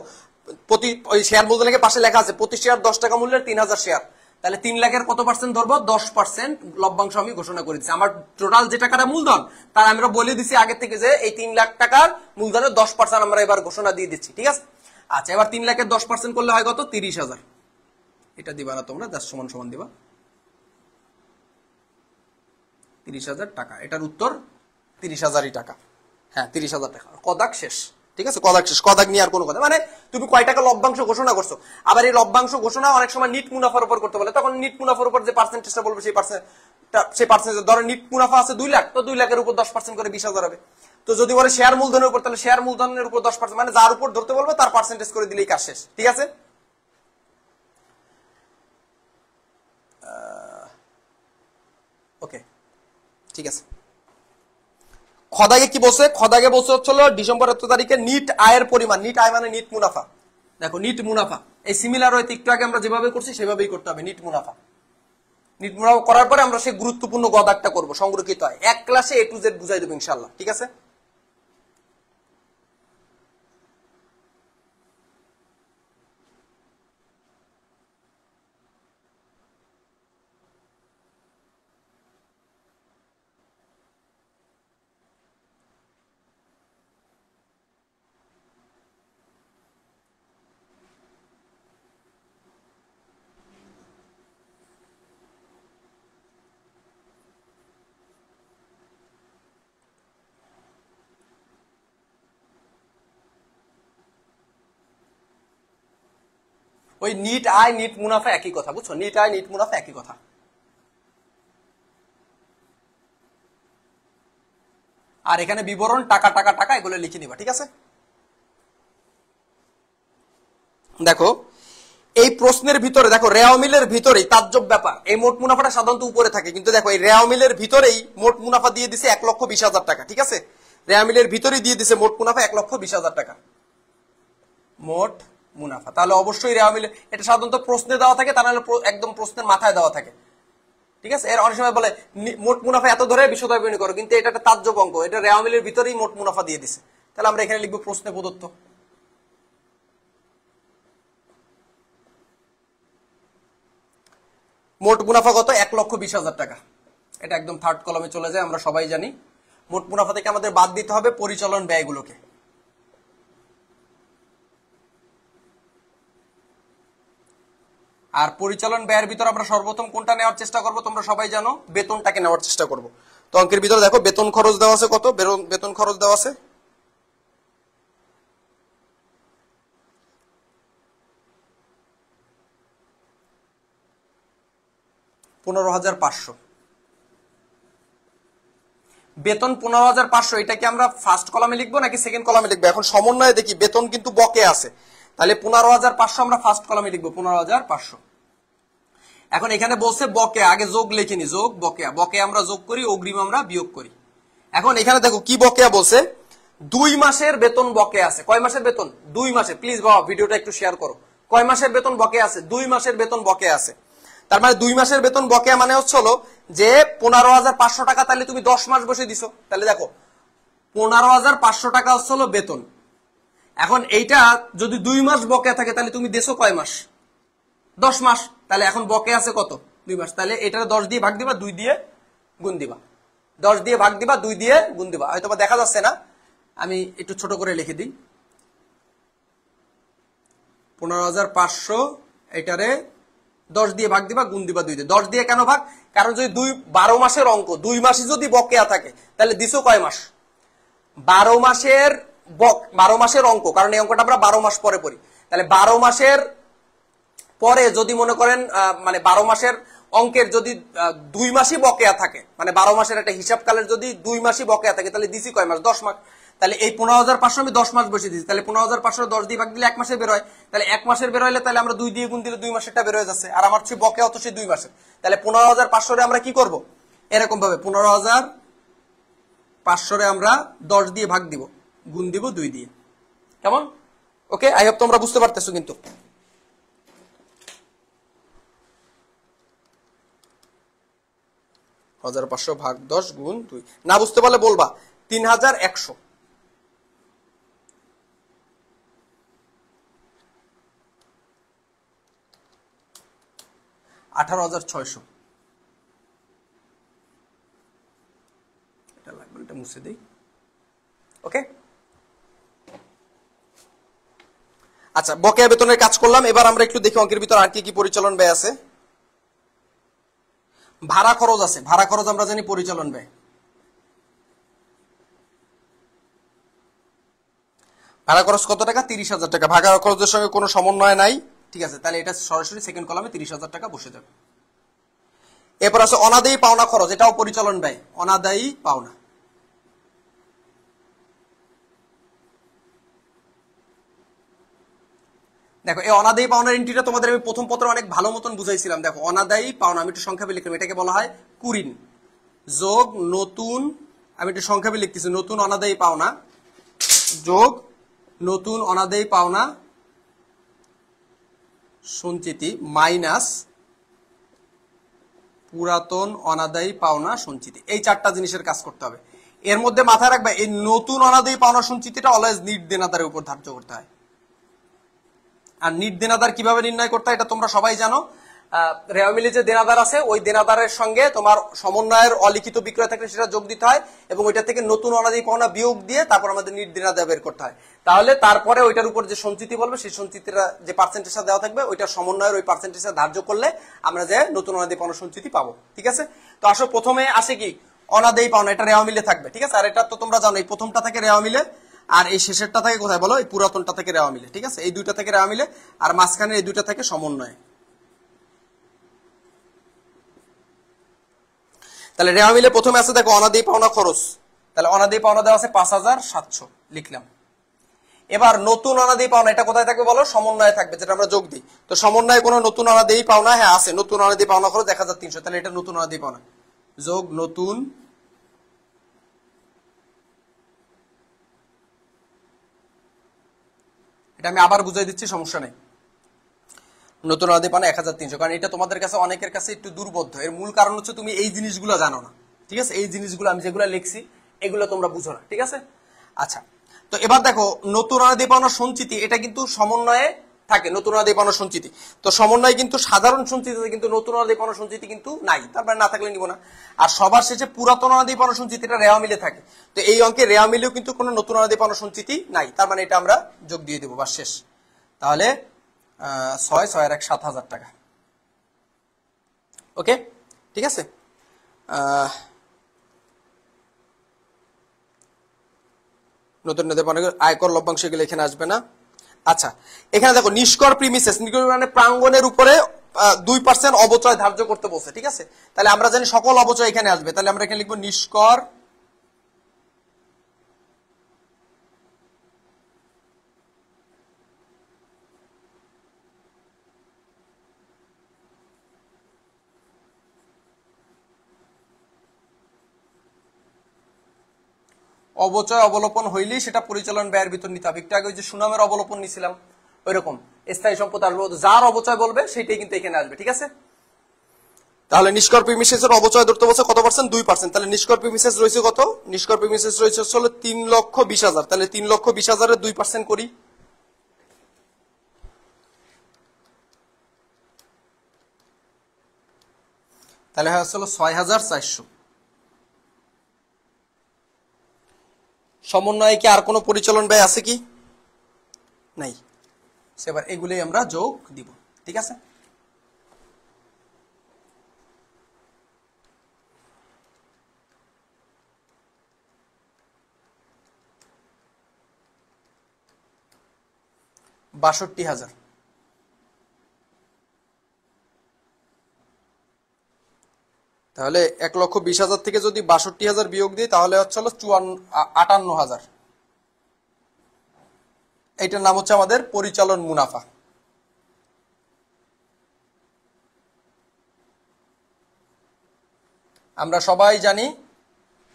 প্রতি ওই শেয়ার মূলধনের পাশে লেখা আছে প্রতি শেয়ার 10 টাকা মূল্যের 3000 শেয়ার। তাহলে 3 লাখের কত পার্সেন্ট ধরবো, 10% লভ্যাংশ আমি ঘোষণা করে দিচ্ছি। আমার টোটাল যে টাকাটা মূলধন তার আমরা বলে দিচ্ছি আগে থেকে যে এই 3 লাখ টাকার মূলধনের 10% আমরা এবার ঘোষণা দিয়ে দিচ্ছি, ঠিক আছে। আচ্ছা এবার 3 লাখের 10% করলে হয় কত, 30,000। এটা দিবা না তোমরা, জাস্ট সমান সমান দিবা 30,000 টাকা। এটার উত্তর 30,000ই টাকা। হ্যাঁ 30,000 টাকা। কদাক শেষ, ঠিক আছে, কদাক শেষ। কদাক নিয়ে আর কোনো কথা মানে তুমি কয় টাকা লভ্যাংশ ঘোষণা করছো। আবার এই লভ্যাংশ ঘোষণা অনেক সময় নিট মুনাফার উপর করতে বলে, তখন নিট মুনাফার উপর যে পার্সেন্টেজটা বলবে সেই পার্সেন্টেজ ধরো নিট মুনাফা আছে 2 লাখ, তো 2 লাখের উপর 10% করে 20,000 হবে। তো যদি বলে শেয়ার মূলধনের উপর, তাহলে শেয়ার মূলধনের উপর 10%, মানে যার উপর ধরতে বলবে তার পার্সেন্টেজ করে দিলেই কাজ শেষ, ঠিক আছে। ওকে ঠিক আছে। খদাগে কি বলছে, খদাগে বলছে হচ্ছিল ডিসেম্বর 8 তারিখে নিট আয়ের পরিমাণ। নিট আয় মানে নিট মুনাফা। দেখো নিট মুনাফা এই সিমিলার হয়তো একটু আগে আমরা যেভাবে করছি সেভাবেই করতে হবে। নিট মুনাফা, নিট মুনাফা করার পরে আমরা সেই গুরুত্বপূর্ণ গদাকটা করবো, সংরক্ষিত হয় এক ক্লাসে A to Z বুঝাই দেবো ইনশাল্লাহ, ঠিক আছে। ওই নিট আয় নিট মুনাফা একই কথা, বুঝছো, নিট আয় নিট মুনাফা একই কথা। আর এখানে বিবরণ টাকা টাকা টাকা এগুলো লিখে নিবা, ঠিক আছে। দেখো এই প্রশ্নের ভিতরে দেখো রেওয়ামিলের ভিতরেই তাজ্জব ব্যাপার, এই মোট মুনাফাটা সাধারণত উপরে থাকে, কিন্তু দেখো এই রেওয়ামিলের ভিতরেই মোট মুনাফা দিয়ে দিছে 1,20,000 টাকা, ঠিক আছে। রেওয়ামিলের ভিতরেই দিয়ে দিছে মোট মুনাফা 1,20,000 টাকা মোট মুনাফা। তাহলে অবশ্যই রেওয়ামিলে এটা সাধারণত প্রশ্নে দেওয়া থাকে, তা নাহলে একদম প্রশ্নের মাথায় দেওয়া থাকে, ঠিক আছে। এর অনেক সময় বলে মোট মুনাফা এত ধরে বিশদায় বিনিয়োগ করো, কিন্তু এটা একটা তাজ্জব অঙ্ক, এটা রেওয়ামিলের ভিতরেই মোট মুনাফা দিয়ে দিছে। তাহলে আমরা এখানে লিখবো প্রশ্নে প্রদত্ত। মোট মুনাফা কত, 1,20,000 টাকা। এটা একদম থার্ড কলমে চলে যায়, আমরা সবাই জানি। মোট মুনাফা থেকে আমাদের বাদ দিতে হবে পরিচালন ব্যয়গুলোকে। আর পরিচালন ব্যয়ের ভিতর আমরা সর্বপ্রথম কোনটা নেওয়ার চেষ্টা করব, তোমরা সবাই জানো বেতনটাকে নেওয়ার চেষ্টা করব। তো অঙ্কের ভিতরে দেখো বেতন খরচ দেওয়া আছে কত, বেতন খরচ দেওয়া আছে 15,500। বেতন 15,500, এটাকে আমরা ফার্স্ট কলামে লিখবো নাকি সেকেন্ড কলামে লিখবো? এখন সমন্বয়ে দেখি বেতন কিন্তু বকে আছে, তাহলে 15,500 আমরা ফার্স্ট কলামে লিখবো 15,500। এখন এখানে বলছে বকে, আগে যোগ লিখিনি, যোগ বকেয়া, বকে আমরা যোগ করি, অগ্রিম আমরা বিয়োগ করি। এখন এখানে দেখো কি বকেয়া বলছে, 2 মাসের বেতন বকে আছে। কয় মাসের বেতন? 2 মাসের। প্লিজ বাবা ভিডিওটা একটু শেয়ার করো। কয় মাসের বেতন বকে আছে? 2 মাসের বেতন বকে আছে। তার মানে 2 মাসের বেতন বকেয়া মানে হচ্ছে হলো যে 15,500 টাকা, তাহলে তুমি 10 মাস বসে দিছো, তাহলে দেখো 15,500 টাকা হচ্ছে হলো বেতন। এখন এইটা যদি 2 মাস বকেয়া থাকে তাহলে তুমি দেছো কয় মাস? 10 মাস। তাহলে এখন বকে আছে কত? 2 মাস। তাহলে এটা 10 দিয়ে ভাগ দিবা, 2 দিয়ে গুণ দিবা, 10 দিয়ে ভাগ দিবা, 2 দিয়ে গুণ দিবা। হয়তো দেখা যাচ্ছে না, আমি একটু ছোট করে লিখে দিই। 15,500 এটারে 10 দিয়ে ভাগ দিবা, গুণ দিবা 2 দিয়ে। 10 দিয়ে কেন ভাগ? কারণ যদি 12 মাসের অঙ্ক, 2 মাসই যদি বকেয়া থাকে তাহলে দিছো কয় মাস? 12 মাসের 12 মাসের অঙ্ক, কারণ এই অঙ্কটা আমরা 12 মাস পরে পড়ি। তাহলে 12 মাসের পরে যদি মনে করেন মানে 12 মাসের অঙ্কের যদি 2 মাসই বকেয়া থাকে, মানে 12 মাসের একটা হিসাবকালের যদি 2 মাসই বকেয়া থাকে তাহলে দিছি কয় মাস? 10 মাস। তাহলে এই 15,500 আমি 10 মাস বসে দিচ্ছি, তাহলে 15,500 10 দিয়ে ভাগ দিলে 1 মাসে বের হয়। তাহলে 1 মাসের বের হইলে তাহলে আমরা 2 দিয়ে গুণ দিলে 2 মাসেরটা বের হয়ে যাচ্ছে, আর আমার হচ্ছে বকেয়া হতো সেই 2 মাসের। তাহলে 15,500 আমরা কি করব? এরকম ভাবে 15,500 আমরা 10 দিয়ে ভাগ দিব, গুণ দিব 2 দিয়ে। কেমন? ওকে, আই হোপ তোমরা বুঝতে পারতেছো। কিন্তু 1,500 ভাগ 10 গুণ 2, না বুঝতে পারলে বলবা। 3,100, 18,600। এটা লাগবে, এটা মুছে দেই। ওকে, আচ্ছা বকেয়া বেতনের কাজ করলাম। এবার আমরা একটু দেখি অঙ্কের ভিতর আর কি কি পরিচালন ব্যয় আছে। ভাড়া খরচ আছে, ভাড়া খরচ আমরা জানি পরিচালন ব্যয়। ভাড়া খরচ কত টাকা? 30,000 টাকা। ভাড়া খরচের সঙ্গে কোনো সমন্বয় নাই, ঠিক আছে, তাহলে এটা সরাসরি সেকেন্ড কলামে 30,000 টাকা বসে যাবে। এরপর আছে অনাদায়ী পাওনা খরচ, এটাও পরিচালন ব্যয়। অনাদায়ী পাওনা, দেখো এই অনাদায়ী পাওনার এন্ট্রিটা তোমাদের আমি প্রথম পত্রে অনেক ভালো মতন বুঝাইছিলাম। দেখো অনাদায়ী পাওনা আমি একটু সংখ্যাবে লিখলাম, এটাকে বলা হয় কুরিন যোগ নতুন, আমি একটু সংখ্যাবে লিখতেছি, নতুন অনাদায়ী পাওনা যোগ নতুন অনাদায়ী পাওনা সঞ্চিতি মাইনাস পুরাতন অনাদায়ী পাওনা সঞ্চিতি। এই 4টা জিনিসের কাজ করতে হবে। এর মধ্যে মাথায় রাখবে এই নতুন অনাদায়ী পাওনা সঞ্চিতিটা অলওয়েজ নিট দেনাদারের উপর ধার্য করতে হয়। আর নিট দেনাদার কিভাবে নির্ণয় করতে হয় এটা তোমরা সবাই জানো। রেওয়া মিলে যে দেনাদার আছে ওই দেনাদারের সঙ্গে তোমার সমন্বয়ের অলিখিত বিক্রয় থাকলে সেটা যোগ দিতে হয়, এবং ওইটা থেকে নতুন অনাদায়ী পাওনা বিয়োগ দিয়ে তারপর আমাদের নিট দেনাদার বের করতে হয়। তাহলে তারপরে ওইটার উপর যে সঞ্চিতি বলবে সেই সঞ্চিতিটা যে পার্সেন্টেজটা দেওয়া থাকবে ওইটা সমন্বয়ের ওই পার্সেন্টেজটা ধার্য করলে আমরা যে নতুন অনাদায়ী পাওনা সঞ্চিতি পাবো। ঠিক আছে, তো আসো প্রথমে আসে কি অনাদায়ী পাওনা, এটা রেওয়া মিলে থাকবে। ঠিক আছে, আর এটা তো তোমরা জানো এই প্রথমটা থেকে রেওয়া মিলে, আর এই শেষেরটা থেকে কোথায় বলো? এই পুরাতনটা থেকে রেওয়া মিলে। ঠিক আছে, এই দুইটা থেকে রেওয়া মিলে, আর মাঝখানে এই দুইটা থেকে সমন্বয়। তাহলে রেওয়া মিলে প্রথমে আছে দেখো অনাদায়ী পাওনা খরচ, তাহলে অনাদায়ী পাওনা দেওয়া আছে 5,700 লিখলাম। এবার নতুন অনাদায়ী পাওনা এটা কোথায় থাকবে বলো? সমন্বয়ে থাকবে, যেটা আমরা যোগ দিই। তো সমন্বয়ে কোনো নতুন অনাদায়ী পাওনা? হ্যাঁ আছে, নতুন অনাদায়ী পাওনা খরচ 1,300, তাহলে এটা নতুন অনাদায়ী পাওনা যোগ নতুন এটা আমি আবার বুঝাই দিচ্ছি, সমস্যা নেই। নতুন অনাদায়ী পাওনা 1,300, কারণ এটা তোমাদের কাছে অনেকের কাছে একটু দুর্বোধ্য। এর মূল কারণ হচ্ছে তুমি এই জিনিসগুলো জানো না। ঠিক আছে, এই জিনিসগুলো আমি যেগুলো লিখছি এগুলো তোমরা বুঝো না। ঠিক আছে, আচ্ছা তো এবার দেখো নতুন অনাদায়ী পাওনা সঞ্চিতি এটা কিন্তু সমন্বয়ে থাকে নতুন আদায় পাওনা সঞ্চিতি। তো সমন্বয় কিন্তু সাধারণ সঞ্চিতিতে কিন্তু নতুন আদায় পাওনা সঞ্চিতি কিন্তু নাই, তারপরে না থাকলে নিব না। আর সবার শেষে পুরাতন আদায় পাওনা সঞ্চিতিটা রেওয়া মিলে থাকে। তো এই অঙ্কে রেওয়া মিলেও কিন্তু কোনো নতুন আদায় পাওনা সঞ্চিতি নাই, তার মানে এটা আমরা যোগ দিয়ে দেবো, বা শেষ। তাহলে 6 আর 1 7,000 টাকা। ওকে, ঠিক আছে। নতুন আয়কর লভ্যাংশ গেলে এখানে আসবে না। আচ্ছা, এখানে দেখো নিষ্কর প্রিমিসেস, মানে প্রাঙ্গণের উপরে 2% অবচয় ধার্য করতে বলছে, ঠিক আছে। তাহলে আমরা জানি সকল অবচয় এখানে আসবে, তাহলে আমরা এখানে লিখবো নিষ্কর অবচয় অবলোপন হইলেই সেটা পরিচালন ব্যয়ের ভিতর নিতে হবে। একটু আগে ওই যে সুনামের অবলোপন নিছিলাম ওইরকম স্থায়ী সম্পদ আসবে, যার অবচয় বলবে সেটাই কিন্তু এখানে আসবে, ঠিক আছে। তাহলে নিষ্কর প্রিমিসেসের অবচয় ধরতে বলছে কত পার্সেন্ট? 2%। তাহলে নিষ্কর প্রিমিসেস রয়েছে কত? নিষ্কর প্রিমিসেস রয়েছে হলো 3,20,000। তাহলে 3,20,000 এর 2% করি, তাহলে হয় হলো 6,400। সমন্বয়ে কি আর কোনো পরিচালন ব্যয় আছে কি? নাই। এবার এগুলোই আমরা যোগ দিব, ঠিক আছে। $62,000। তাহলে 1,20,000 থেকে যদি 62,000 বিয়োগ দিই তাহলে হচ্ছে হলো 58,000। এইটার নাম হচ্ছে আমাদের পরিচালন মুনাফা। আমরা সবাই জানি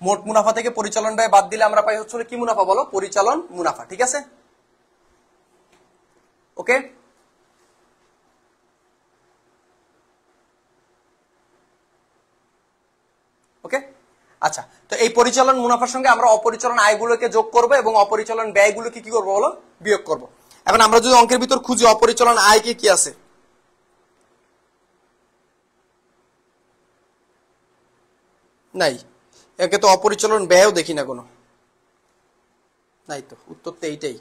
মোট মুনাফা থেকে পরিচালন ব্যয় বাদ দিলে আমরা পাই হচ্ছে কি মুনাফা? বলো, পরিচালন মুনাফা, ঠিক আছে। ওকে, ওকে। আচ্ছা, তো এই পরিচালন মুনাফার সঙ্গে আমরা অপরিচালন আয়গুলোকে যোগ করব এবং অপরিচালন ব্যয়গুলোকে কি করবো বলো? বিয়োগ করব। এখন আমরা যদি অঙ্কের ভিতর খুঁজি অপরিচালন আয় কি আছে, নাই। একে তো অপরিচালন ব্যয়ও দেখি না কোনো, নাই তো। উত্তর তো এইটাই,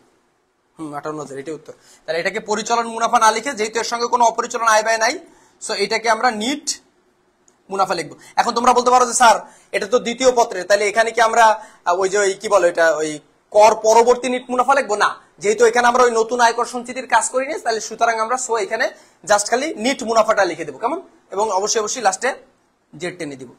58,000, এটাই উত্তর। তাহলে এটাকে পরিচালন মুনাফা না লিখে, যেহেতু এর সঙ্গে কোনো অপরিচালন আয় ব্যয় নাই, সো এটাকে আমরা নিট মুনাফা লিখবো। এখন তোমরা বলতে পারো যে স্যার এটা তো দ্বিতীয় পত্রের, তাহলে এখানে কি আমরা ওই যে ওই কি বলো এটা ওই কর পরবর্তী নিট মুনাফা লিখবো? না, যেহেতু এখানে আমরা ওই নতুন আয়কর সঞ্চিতির কাজ করিনি, তাহলে সুতরাং আমরা সো এখানে জাস্ট খালি নিট মুনাফাটা লিখে দেবো, কেমন? এবং অবশ্যই অবশ্যই লাস্টে জেড টেনে দিব।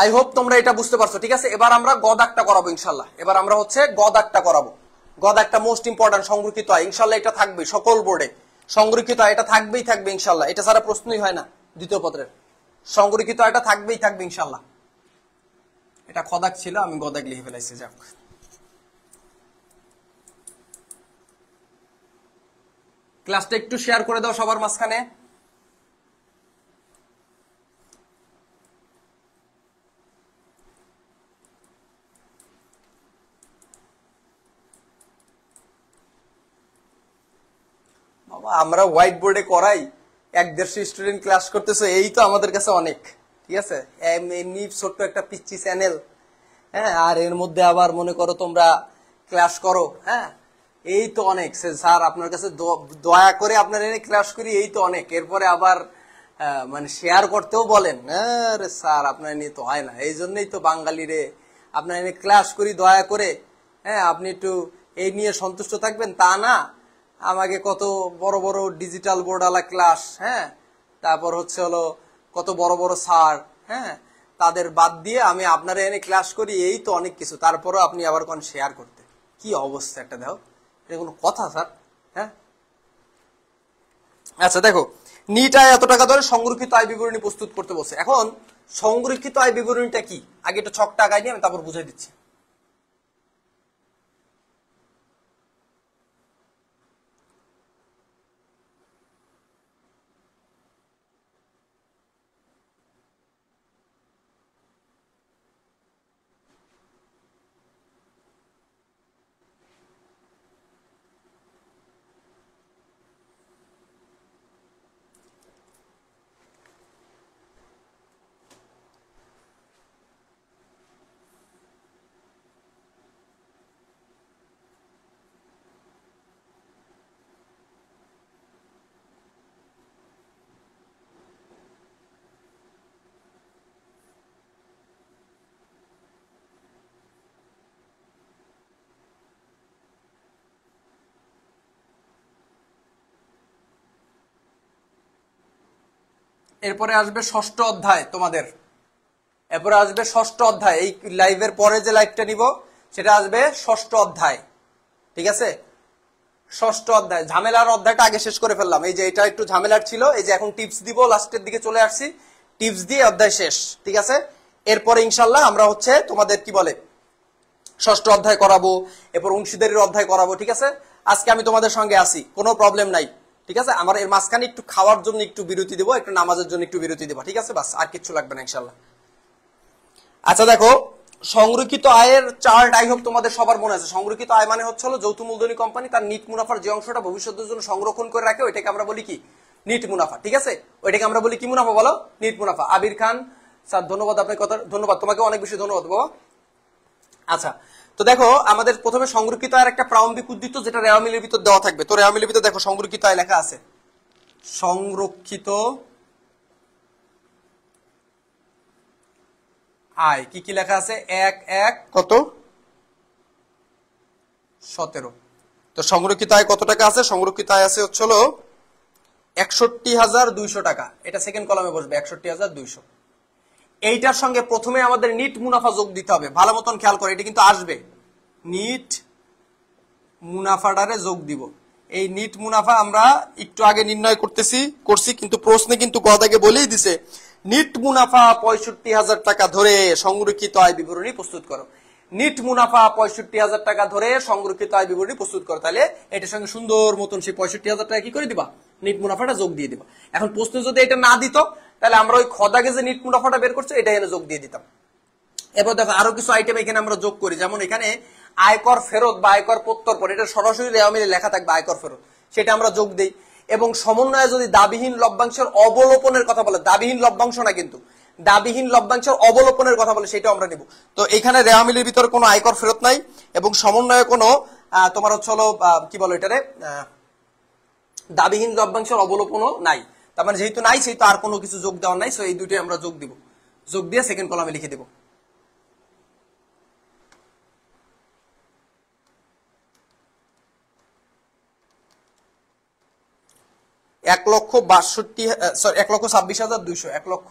আই হোপ তোমরা এটা বুঝতে পারছো, ঠিক আছে। এবার আমরা গদাকটা করাবো ইনশাল্লাহ। এবার আমরা হচ্ছে গদাকটা করাবো। গদাকটা মোস্ট ইম্পর্টেন্ট, সংরক্ষিত আয়। ইনশাল্লাহ এটা থাকবে সকল বোর্ডে, সংরক্ষিত আয় এটা থাকবেই থাকবে ইনশাল্লাহ। এটা ছাড়া প্রশ্নই হয় না দ্বিতীয় পত্রের। সংরক্ষিত আয়টা থাকবেই থাকবে ইনশাল্লাহ। এটা খদাক ছিল, আমি গদাক লিখে ফেলাইছি। যাক, ক্লাসটা একটু শেয়ার করে দাও সবার মাঝখানে। বাবা, আমরা হোয়াইট বোর্ডে করাই 150 স্টুডেন্ট ক্লাস করতেছে, এই তো আমাদের কাছে অনেক, ঠিক আছে। এমনি ছোট্ট একটা পিচ্ছি চ্যানেল, হ্যাঁ, আর এর মধ্যে আবার মনে করো তোমরা ক্লাস করো, হ্যাঁ, এই তো অনেক। স্যার আপনার কাছে দয়া করে আপনার এনে ক্লাস করি, এই তো অনেক। এরপরে আবার মানে শেয়ার করতেও বলেন, আরে স্যার আপনার নিয়ে তো হয় না। এই জন্যই তো বাঙালি রে, আপনার এনে ক্লাস করি দয়া করে, হ্যাঁ, আপনি একটু এই নিয়ে সন্তুষ্ট থাকবেন তা না। আমাকে কত বড় বড় ডিজিটাল বোর্ড আলা ক্লাস, হ্যাঁ, তারপর হচ্ছে হলো কত বড় বড় স্যার, হ্যাঁ, তাদের বাদ দিয়ে আমি আপনারা এনে ক্লাস করি, এই তো অনেক কিছু। তারপরও আপনি আবার কোন শেয়ার করতে, কি অবস্থা একটা দেখো, এটা কোনো কথা স্যার? হ্যাঁ, আচ্ছা দেখো, নিট আয় এত টাকা ধরে সংরক্ষিত আয় বিবরণী প্রস্তুত করতে বলছে। এখন সংরক্ষিত আয় বিবরণীটা কি, আগে একটু ছকটা আগাই নিয়ে আমি তারপর বুঝাই দিচ্ছি। এরপরে আসবে ষষ্ঠ অধ্যায় তোমাদের, এরপরে আসবে ষষ্ঠ অধ্যায়। এই লাইভের পরে যে লাইভটা নিব সেটা আসবে ষষ্ঠ অধ্যায়, ঠিক আছে? ষষ্ঠ অধ্যায়, ঝামেলার অধ্যায়টা আগে শেষ করে ফেললাম। এই যে এটা একটু ঝামেলার ছিল, এই যে এখন টিপস দিব, লাস্টের দিকে চলে আসছি, টিপস দিয়ে অধ্যায় শেষ, ঠিক আছে? এরপরে ইনশাল্লাহ আমরা হচ্ছে তোমাদের কি বলে ষষ্ঠ অধ্যায় করাবো, এরপর অংশীদারির অধ্যায় করাবো, ঠিক আছে? আজকে আমি তোমাদের সঙ্গে আছি, কোনো প্রবলেম নাই, ঠিক আছে? আমার এর মাঝখানে একটু খাওয়ার জন্য একটু বিরতি দেবো, একটু নামাজের জন্য একটু বিরতি দেবো, ঠিক আছে? বাস, আর কিচ্ছু লাগবে না ইনশাল্লাহ। আচ্ছা দেখো, সংরক্ষিত আয়ের চার্ট আই হোপ তোমাদের সবার মনে আছে। সংরক্ষিত আয় মানে হচ্ছে যৌথ মূলধনী কোম্পানি তার নিট মুনাফার যে অংশটা ভবিষ্যতের জন্য সংরক্ষণ করে রাখে ওইটাকে আমরা বলি কি? নিট মুনাফা, ঠিক আছে? ওইটাকে আমরা বলি কি মুনাফা বলো? নিট মুনাফা। আবির খান স্যার ধন্যবাদ, আপনার কথা ধন্যবাদ, তোমাকে অনেক বেশি ধন্যবাদ বাবা। আচ্ছা, তো দেখো আমাদের প্রথমে সংরক্ষিত আয়ের একটা প্রারম্ভিক উদ্ধৃত যেটা রেওয়া মিলের ভিতর দেওয়া থাকবে। তো রেওয়া মিলের ভিতর দেখো সংরক্ষিত আয় লেখা আছে, সংরক্ষিত আয় কি কি লেখা আছে? 1 কত 17। তো সংরক্ষিত আয় কত টাকা আছে? সংরক্ষিত আয় আছে হচ্ছে 61,200 টাকা। এটা সেকেন্ড কলামে বসবে 61,200। এইটার সঙ্গে প্রথমে আমাদের নিট মুনাফা যোগ দিতে হবে, ভালো মতন খেয়াল করে, এটা কিন্তু আসবে, নিট মুনাফাটারে যোগ দিব। এই নিট মুনাফা আমরা একটু আগে নির্ণয় করছি, কিন্তু প্রশ্নে কিন্তু গদাকে বলেই দিছে নিট মুনাফা 65,000 টাকা ধরে সংরক্ষিত আয় বিবরণী প্রস্তুত করো। নিট মুনাফা 65,000 টাকা ধরে সংরক্ষিত আয় বিবরণী প্রস্তুত করো। তাহলে এটার সঙ্গে সুন্দর মতন সেই 65,000 টাকা কি করে দিবা? নিট মুনাফাটা যোগ দিয়ে দিবা। এখন প্রশ্ন যদি এটা না দিত তাহলে আমরা ওই খদাকে যে নিট মুনাফাটা বের করছে এটা এনে যোগ দিয়ে দিতাম। এবার দেখো আরো কিছু আইটেম এখানে আমরা যোগ করি, যেমন এখানে আয়কর ফেরত বা আয়কর প্রত্যর্পণ, এটা সরাসরি রেওয়া মিলে লেখা থাকবে আয়কর ফেরত, সেটা আমরা যোগ দেই। এবং সমন্বয়ে যদি দাবিহীন লভ্যাংশের অবলোপনের কথা বলে, দাবিহীন লভ্যাংশ না কিন্তু, দাবিহীন লভ্যাংশের অবলোপনের কথা বলে, সেটা আমরা নিব। তো এখানে রেওয়া মিলের ভিতরে কোনো আয়কর ফেরত নাই এবং সমন্বয়ে কোনো তোমার হচ্ছে কি বলো এটারে দাবিহীন লভ্যাংশের অবলোপনও নাই। তার মানে যেহেতু নাই সেহেতু আর কোনো কিছু যোগ দেওয়ার নাই। সো এই দুইটাই আমরা যোগ দিব, যোগ দিয়ে সেকেন্ড কলামে লিখে দেব। এক লক্ষ 26,200, 1 লক্ষ।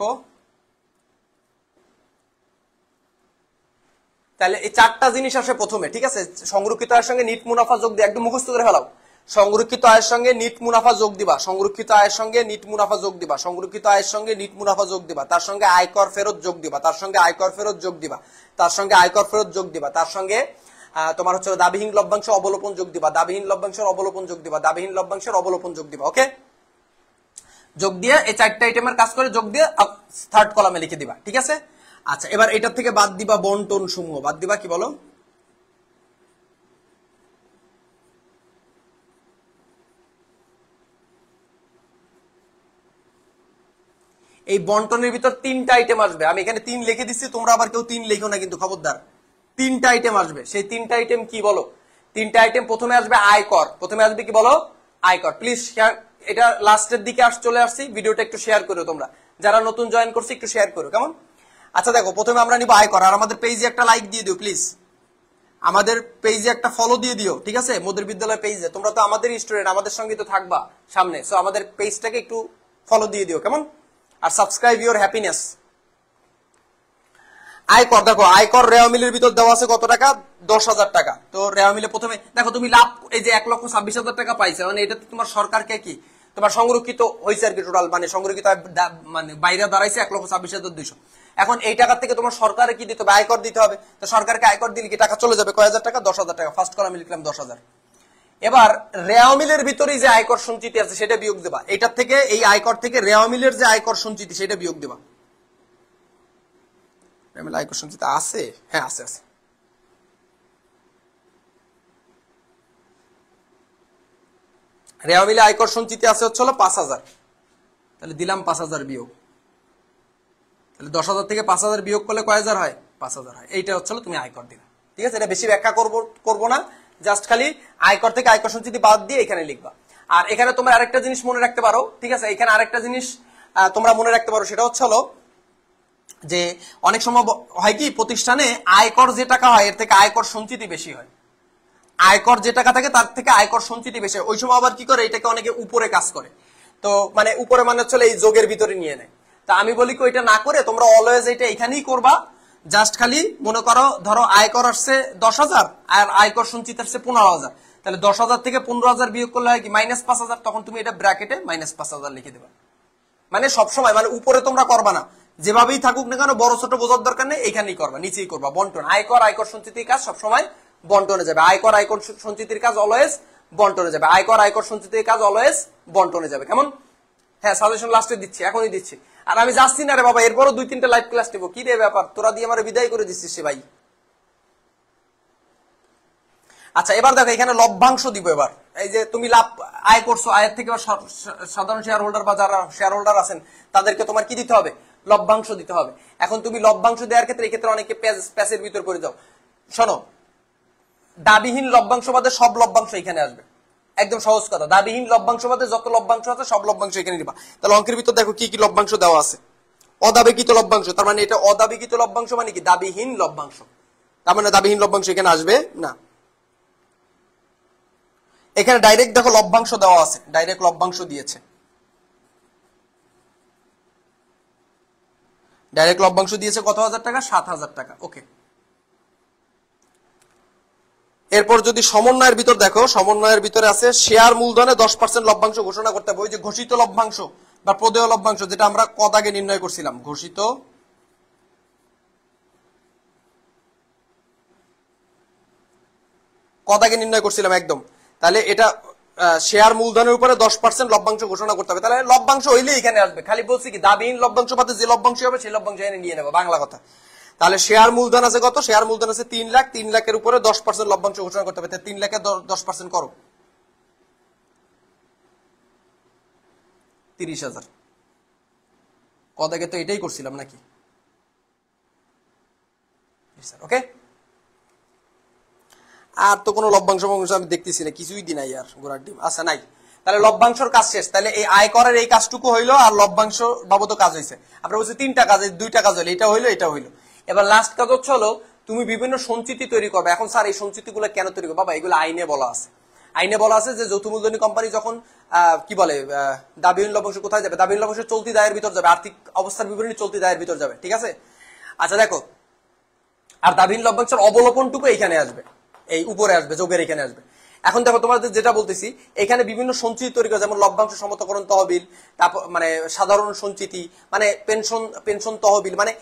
তাহলে এই চারটা জিনিস আসে প্রথমে, ঠিক আছে? সংরক্ষিত আয়ের সঙ্গে নিট মুনাফা যোগ দিয়ে একদম মুখস্থ করে ফেলাও। সংরক্ষিত আয়ের সঙ্গে নিট মুনাফা যোগ দিবা, সংরক্ষিত আয়ের সঙ্গে নিট মুনাফা যোগ দিবা, সংরক্ষিত আয়ের সঙ্গে নিট মুনাফা যোগ দিবা, তার সঙ্গে আয়কর ফেরত যোগ দিবা, তার সঙ্গে আয়কর ফেরত যোগ দিবা, তার সঙ্গে আয়কর ফেরত যোগ দিবা, তার সঙ্গে তোমার হচ্ছে দাবিহীন লভ্যাংশ অবলোপন যোগ দিবা, দাবিহীন লভ্যাংশের অবলোপন যোগ দিবা, দাবিহীন লভ্যাংশের অবলোপন যোগ দিবা। ওকে, যোগ দিয়ে এই চারটা আইটেমের কাজ করে যোগ দিয়ে থার্ড কলামে লিখে দিবা, ঠিক আছে? আচ্ছা, এবার এটার থেকে বাদ দিবা বন্টন সমূহ, বাদ দিবা কি বলো? এই বন্টনের ভিতর 3টা আইটেম আসবে। আমি এখানে 3 লিখে দিচ্ছি, তোমরা আবার কেউ 3 লিখো না কিন্তু, খবরদার। 3টা আইটেম আসবে। সেই 3টা আইটেম কি বলো? 3টা আইটেম প্রথমে আসবে আয়কর, প্রথমে আসবে কি বলো? আয়কর। প্লিজ শেয়ার, এটা লাস্টের দিকে চলে আসছি, ভিডিওটা একটু শেয়ার করো তোমরা, যারা নতুন জয়েন করছে একটু শেয়ার করো, কেমন? আচ্ছা দেখো, প্রথমে আমরা নিব আয়কর। আর আমাদের পেজে একটা লাইক দিয়ে দিও প্লিজ, আমাদের পেজে একটা ফলো দিয়ে দিও, ঠিক আছে? মোদের বিদ্যালয় পেজে, তোমরা তো আমাদের স্টুডেন্ট, আমাদের সঙ্গে তো থাকবা সামনে, সো আমাদের পেজটাকে একটু ফলো দিয়ে দিও, কেমন? আর সাবস্ক্রাইব ইউর হ্যাপিনেস। আয়কর দেখো, আয়কর রেওয়া মিলের ভিতর দেওয়া আছে কত টাকা? 10,000 টাকা। তো রেওয়া মিলে প্রথমে দেখো তুমি লাভ, এই যে 1,26,000 টাকা পাইছে, মানে এটা তোমার সরকারকে কি তোমার সংরক্ষিত হয়েছে আর কি, টোটাল মানে সংরক্ষিত মানে বাইরে দাঁড়াইছে 1,26,200। এখন এই টাকা থেকে তোমার সরকারে কি দিতে হবে? আয়কর দিতে হবে। তো সরকারকে আয়কর দিলে কি টাকা চলে যাবে? কয় হাজার টাকা? 10,000 টাকা। ফার্স্ট কলামে লিখলাম 10,000। এবার রেওয়া মিলের ভিতরেই যে আয়কর সঞ্চিতি আছে সেটা বিয়োগ দেবা। এটার থেকে, এই আয়কর থেকে রেওয়া মিলের যে আয়কর সঞ্চিতি সেটা বিয়োগ দেবা। আয়কর সঞ্চিতি আছে? হ্যাঁ আছে, আছে। রেওয়া মিলে আয়কর সঞ্চিতি আছে হচ্ছে 5,000। তাহলে দিলাম 5,000 বিয়োগ, তাহলে 10,000 থেকে 5,000 বিয়োগ করলে কয় হাজার হয়? 5,000 হয়। এইটা হচ্ছে তুমি আয়কর দিলা, ঠিক আছে? এটা বেশি ব্যাখ্যা করবো না, জাস্ট খালি আয়কর থেকে আয়কর সঞ্চিতি বাদ দিয়ে এখানে লিখবা। আর এখানে তোমরা আরেকটা জিনিস মনে রাখতে পারো, ঠিক আছে? এখানে আরেকটা জিনিস তোমরা মনে রাখতে পারো, সেটা হচ্ছে যে অনেক সময় হয় কি, প্রতিষ্ঠানে আয়কর যে টাকা হয় এর থেকে আয়কর সঞ্চিতি বেশি হয়। আয়কর যে টাকা থাকে তার থেকে আয়কর সঞ্চিতি বেশি হয়। ওই সময় আবার কি করে, এটাকে অনেকে উপরে কাজ করে। তো মানে উপরে মানে হচ্ছে এই যোগের ভিতরে নিয়ে নেয়। তা আমি বলি কি ওইটা না করে তোমরা অলওয়েজ এটা এখানেই করবা, জাস্ট খালি মনে করো ধরো আয়কর আসছে 10,000 আর আয়কর সঞ্চিত আসছে 15,000, তাহলে 10,000 থেকে 15,000 বিয়োগ করলে হয় কি -5,000, তখন তুমি এটা ব্র্যাকেটে -5,000 লিখে দেবা। মানে সবসময় মানে উপরে তোমরা করবা না, যেভাবেই থাকুক না কেন বড় ছোট বোঝার দরকার নেই, এখানেই করবা, নিচেই করবা। বন্টন, আয়কর সঞ্চিতির কাজ সবসময় বন্টনে যাবে, আয়কর সঞ্চিতির কাজ অলওয়েজ বন্টনে যাবে, আয়কর সঞ্চিতির কাজ অলওয়েজ বন্টনে যাবে। কেমন? হ্যাঁ, সাজেশন লাস্টে দিচ্ছি, এখনই দিচ্ছি। আর আমি যাচ্ছি না রে বাবা, এরপরও 2-3টা লাইভ ক্লাস নেবো। কি রে ব্যাপার, তোরা দিয়ে আমার বিদায় করে দিচ্ছিস সে ভাই। আচ্ছা, এবার দেখো এখানে লভ্যাংশ দিব। এবার এই যে তুমি লাভ আয় করছো, আয়ের থেকে সাধারণ শেয়ার হোল্ডার বা যারা শেয়ার হোল্ডার আছেন তাদেরকে তোমার কি দিতে হবে? লভ্যাংশ দিতে হবে। এখন তুমি লভ্যাংশ দেওয়ার ক্ষেত্রে এই ক্ষেত্রে অনেকে প্যাচের ভিতর পড়ে যাও। শোনো, দাবিহীন লভ্যাংশ বাদে সব লভ্যাংশ এখানে আসবে। একদম সহজ কথা, দাবিহীন লভ্যাংশ বাদে যত লভ্যাংশ আছে সব লভ্যাংশ এখানে নিবা। তাহলে অঙ্কের ভিতর দেখো কি কি লভ্যাংশ দেওয়া আছে। অদাবিকৃত লভ্যাংশ, তার মানে এটা অদাবিকৃত লভ্যাংশ মানে কি? দাবিহীন লভ্যাংশ। তার মানে দাবিহীন লভ্যাংশ এখানে আসবে না। এখানে ডাইরেক্ট দেখো লভ্যাংশ দেওয়া আছে, ডাইরেক্ট লভ্যাংশ দিয়েছে, ডাইরেক্ট লভ্যাংশ দিয়েছে কত হাজার টাকা? 7,000 টাকা। ওকে, এরপর যদি সমন্বয়ের ভিতর দেখো, সমন্বয়ের ভিতরে আছে শেয়ার মূলধনে 10% লভ্যাংশ ঘোষণা করতে হবে। ওই যে ঘোষিত লভ্যাংশ বা প্রদেয় লভ্যাংশ যেটা আমরা কত আগে নির্ণয় করছিলাম, ঘোষিত কত আগে নির্ণয় করছিলাম একদম। তাহলে এটা শেয়ার মূলধনের উপরে 10% লভ্যাংশ ঘোষণা করতে হবে। তাহলে লভ্যাংশ হইলে এখানে আসবে। খালি বলছি কি দাবিহীন লভ্যাংশ পাতে যে লভ্যাংশ হবে সেই লভ্যাংশ এনে নিয়ে নেবো, বাংলা কথা। তাহলে শেয়ার মূলধন আছে কত? শেয়ার মূলধন আছে 3 লাখ, 3 লাখের উপরে 10% লভ্যাংশ ঘোষণা করতে হবে। 3 লাখে 10% করো 30,000। কত আগে তো এটাই করছিলাম নাকি? ওকে, আর তো কোনো লভ্যাংশ আমি দেখতেছি না, কিছুই দি নাই আর গোড়ার ডিম। আচ্ছা নাই, তাহলে লভ্যাংশর কাজ শেষ। তাহলে এই আয়করের এই কাজটুকু হইলো আর লভ্যাংশ বাবদ কাজ হয়েছে। আমরা বলছি 3টা কাজ, 2টা কাজ হইলো, এটা হইলো এটা হইলো। এবার লাস্ট কাজ হচ্ছে হলো তুমি বিভিন্ন সঞ্চিতি তৈরি করবে। এখন স্যার এই সঞ্চিতি গুলো কেন তৈরি করবে? বাবা এগুলো আইনে বলা আছে। আইনে বলা আছে যে যৌথ মূলধনী কোম্পানি যখন কি বলে দাবিহীন লভ্যাংশ কোথায় যাবে? দাবিহীন লভ্যাংশ চলতি দায়ের ভিতর যাবে, আর্থিক অবস্থার বিবরণী চলতি দায়ের ভিতর যাবে, ঠিক আছে? আচ্ছা দেখো, আর দাবিহীন লভ্যাংশের অবলোপনটুকু এখানে আসবে, এই উপরে আসবে, যোগের এখানে আসবে। এখন দেখো তোমাদের যেটা বলতেছি, এখানে বিভিন্ন সঞ্চিতি তৈরি করে, যেমন লভ্যাংশ সমতকরণ তহবিল, তারপর মানে সাধারণ সঞ্চিতি, মানে পেনশন তহবিল, মানে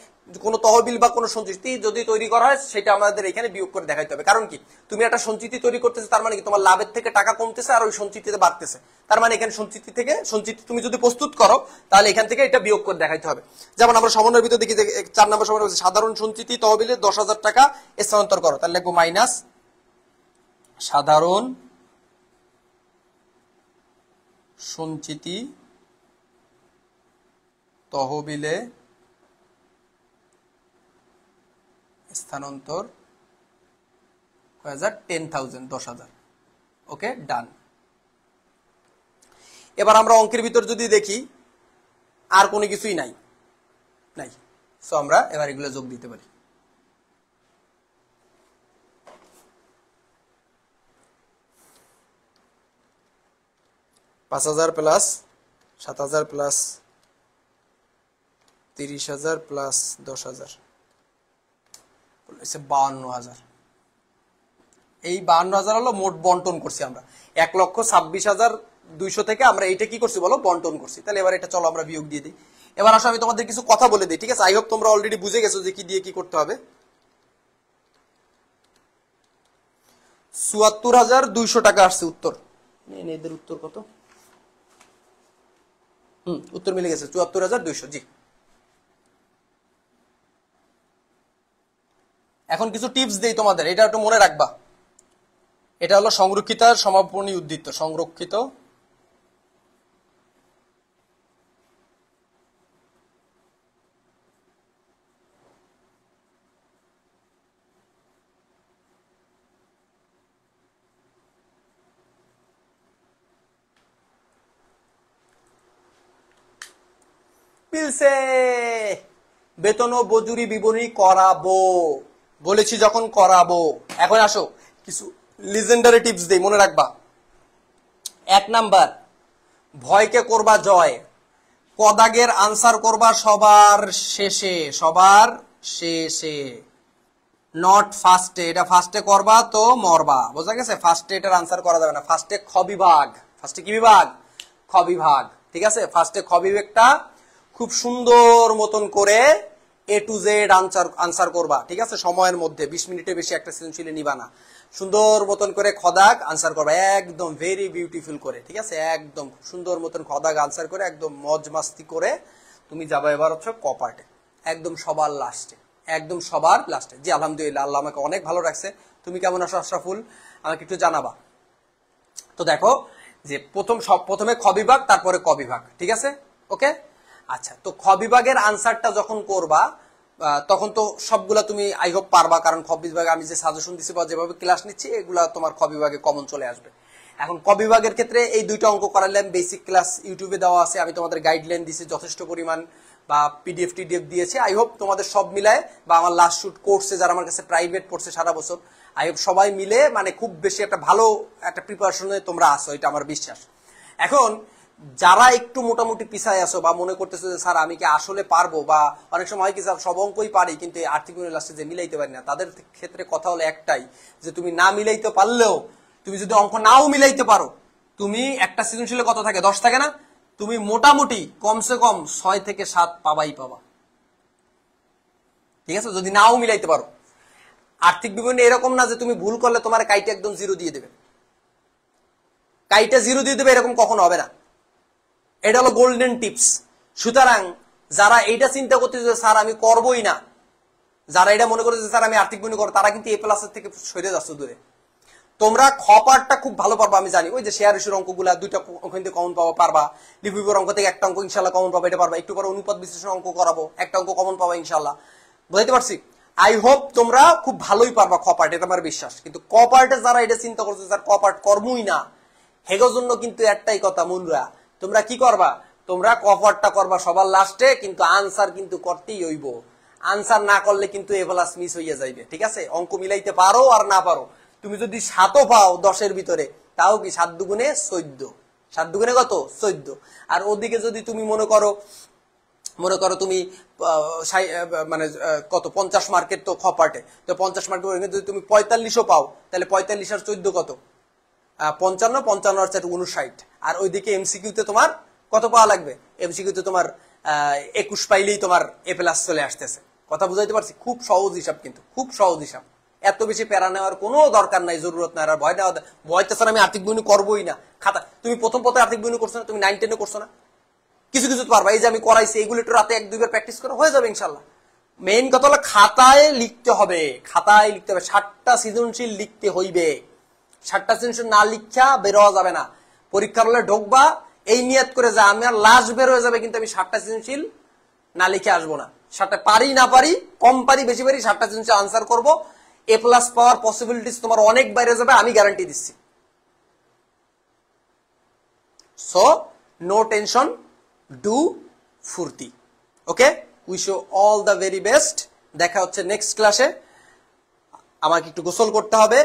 কোন তহবিল বা কোন সঞ্চিতি যদি তৈরি করা হয় সেটা আমাদের এখানে বিয়োগ করে দেখাইতে হবে। কারণ কি? তুমি একটা সঞ্চিতি তৈরি করতেছে, তার মানে কি তোমার লাভের থেকে টাকা কমতেছে আর ওই সঞ্চিতিতে বাড়তেছে। তার মানে এখানে সঞ্চিতি থেকে সঞ্চিতি তুমি যদি প্রস্তুত করো তাহলে এখান থেকে এটা বিয়োগ করে দেখাইতে হবে। যেমন আমরা সমন্বয়ের ভিতর দেখি 4 নম্বর সমন্বয়, সাধারণ সঞ্চিতি তহবিলে 10,000 টাকা স্থানান্তর করো। তাহলে লিখবো মাইনাস সাধারণ সঞ্চিতি তহবিলে স্থানান্তর 10,000। ওকে, ডান। এবার আমরা অঙ্কের ভিতর যদি দেখি আর কোনো কিছুই নাই, সো আমরা এবার এগুলো যোগ দিতে পারি। 5,000 প্লাস 7,000 প্লাস 30,000 প্লাস 10,000 52,000। এই 52,000 হলো মোট বন্টন করছি আমরা। 1,26,200 থেকে আমরা এইটা কি করছি বলো? বন্টন করছি। তাহলে এবার এটা চলো আমরা বিয়োগ দিয়ে দিই। এবার আসলে আমি তোমাদের কিছু কথা বলে দিই, ঠিক আছে? আই হোপ তোমরা অলরেডি বুঝে গেছো যে কি দিয়ে কি করতে হবে। 74,200 টাকা আসছে উত্তর। এদের উত্তর কত? উত্তর মিলে গেছে 74,200। জি, এখন কিছু টিপস দেই তোমাদের, এটা একটু মনে রাখবা। এটা হলো সংরক্ষিত সমাপনী উদ্ধৃত, সংরক্ষিত পিলসে বেতন ও মজুরি বিবরণী করাবো বলেছি যখন করাবো। এখন আসো কিছু লিজেন্ডারি টিপস দেই, মনে রাখবা। 1 নাম্বার, ভয়কে করবা জয়, কদাগের আনসার করবা সবার শেষে, সবার শেষে, নট ফার্স্টে। এটা ফার্স্টে করবা তো মরবা, বোঝা গেছে? ফার্স্টে এটার আনসার করা যাবে না। ফার্স্টে খ বিভাগ, ফার্স্টে কি বিভাগ? খ বিভাগ, ঠিক আছে? ফার্স্টে খ বিভাগটা খুব সুন্দর মতন করে এ টু জেড আনসার করবা, ঠিক আছে? সময়ের মধ্যে 20 মিনিটের বেশি একটা সৃজনশীলে নিবা না। সুন্দর মতন করে খদাগ আনসার করবা, একদম ভেরি বিউটিফুল করে, ঠিক আছে? একদম সুন্দর মতন খদাগ আনসার করে একদম মজ মাস্তি করে তুমি যাবা এবার হচ্ছে ক পার্টে, একদম সবার লাস্টে, একদম সবার লাস্টে। জি আলহামদুলিল্লাহ, আল্লাহ আমাকে অনেক ভালো রাখছে। তুমি কেমন আছো আশরাফুল? আমাকে একটু জানাবা। তো দেখো যে প্রথমে খ বিভাগ, তারপরে ক বিভাগ, ঠিক আছে? ওকে, আচ্ছা। তো খ বিভাগের আনসারটা যখন করবা তখন তো সবগুলা তুমি আই হোপ পারবা, কারণ খ বিভাগে আমি যে সাজেশন দিচ্ছি বা যেভাবে ক্লাস নিচ্ছি এগুলা তোমার খ বিভাগে কমন চলে আসবে। এখন ক বিভাগের ক্ষেত্রে এই দুইটা অঙ্ক করালাম, বেসিক ক্লাস ইউটিউবে দেওয়া আছে, আমি তোমাদের গাইডলাইন দিচ্ছি যথেষ্ট পরিমাণ, বা পিডিএফ টিডিএফ দিয়েছে। আই হোপ তোমাদের সব মিলায়, বা আমার লাস্ট শুট কোর্সে যারা আমার কাছে প্রাইভেট পড়ছে সারা বছর, আই হোপ সবাই মিলে মানে খুব বেশি একটা ভালো একটা প্রিপারেশনে তোমরা আসো, এটা আমার বিশ্বাস। এখন যারা একটু মোটামুটি পিছায় আসো বা মনে করতেছো যে স্যার আমি কি আসলে পারবো, বা অনেক সময় হয় কি স্যার সব অঙ্কই পারি কিন্তু এই আর্থিক লাস্টে যে মিলাইতে পারি না, তাদের ক্ষেত্রে কথা হলো একটাই, যে তুমি না মিলাইতে পারলেও, তুমি যদি অঙ্ক নাও মিলাইতে পারো, তুমি একটা সৃজনশীলে কত থাকে? 10 থাকে না? তুমি মোটামুটি কমসে কম 6 থেকে 7 পাবাই পাবা, ঠিক আছে? যদি নাও মিলাইতে পারো। আর্থিক বিবরণী এরকম না যে তুমি ভুল করলে তোমার কাইটা একদম 0 দিয়ে দেবে, কাইটা 0 দিয়ে দেবে, এরকম কখনো হবে না। এটা হলো গোল্ডেন টিপস। সুতরাং যারা এইটা চিন্তা করতেছে যে স্যার আমি করবোই না, যারা এটা মনে করতেছে স্যার আমি আর্থিক বিবরণী করবো, তারা কিন্তু এ প্লাসের থেকে সরে যাচ্ছে দূরে। তোমরা খ পার্টটা খুব ভালো পারবা আমি জানি, ওই যে শেয়ার ইস্যুর অঙ্কগুলা দুইটা ওখান থেকে কমন পাওয়া পারবা, লিপিবর অঙ্ক থেকে একটা অঙ্ক ইনশাল্লাহ কমন পাবা, এটা পারবা। একটু পরে অনুপাত বিশ্লেষণ অঙ্ক করাবো, একটা অঙ্ক কমন পাবা ইনশাল্লাহ, বুঝাইতে পারছি? আই হোপ তোমরা খুব ভালোই পারবা খ পার্ট, এটা আমার বিশ্বাস। কিন্তু ক পার্টে যারা এটা চিন্তা করছে স্যার ক পার্ট কর্মই না, হেগোর জন্য কিন্তু একটাই কথা মনরা, তোমরা কি করবা? তোমরা ক পার্টটা করবা সবার লাস্টে, কিন্তু আনসার কিন্তু করতেই হইব। আনসার না করলে কিন্তু এ প্লাস মিস হইয়া যাইবে, ঠিক আছে? অঙ্ক মিলাইতে পারো আর না পারো, তুমি যদি 7ও পাও 10-এর ভিতরে, তাও কি 7 দুগুণে 14, 7 দুগুণে কত? 14। আর ওদিকে যদি তুমি মনে করো তুমি মানে কত 50 মার্কের তো খ পার্টে, তো 50 মার্কের যদি তুমি 45ও পাও, তাহলে 45 আর 14 কত? 55, 55 আর 59। আর ওইদিকে এমসিকিউতে তোমার কত পাওয়া লাগবে? এমসিকিউতে তোমার 21 পাইলেই তোমার এ প্লাস চলে আসতেছে। কথা বুঝাইতে পারছি? খুব সহজ হিসাব, কিন্তু খুব সহজ হিসাব, এত বেশি প্যারা নেওয়ার কোনো দরকার নাই, জরুরত নাই। আর ভয় নেওয়া, ভয়তে স্যার আমি আর্থিক বিবরণী করবোই না, খাতা তুমি প্রথম পথে আর্থিক বিবরণী করছো না, তুমি 9-10 করছো না, কিছু কিছু পারবা। এই যে আমি করাইছি এইগুলো একটু রাতে 1-2 বার প্র্যাকটিস করে হয়ে যাবে ইনশাল্লাহ। মেইন কথা হলো খাতায় লিখতে হবে, খাতায় লিখতে হবে। 7টা সৃজনশীল লিখতে হইবে, 7টা সৃজনশীল না লিখা বেরোয়া যাবে না। পরীক্ষার হলে ঢোকবা এই নিয়ত করে যা আমি আর লাস্ট বের হয়ে যাবে, কিন্তু আমি 7টা সৃজনশীল না লিখে আসবো না। 7টা পারি না পারি, কম পারি বেশি পারি, 7টা সৃজনশীল আনসার করবো। এ প্লাস পাওয়ার পসিবিলিটিস তোমার অনেক বাইরে যাবে, আমি গ্যারান্টি দিচ্ছি। সো নো টেনশন, ডু ফুর্তি। Okay, wish you all the very best. দেখা হচ্ছে নেক্সট ক্লাসে। আমাকে একটু গোসল করতে হবে,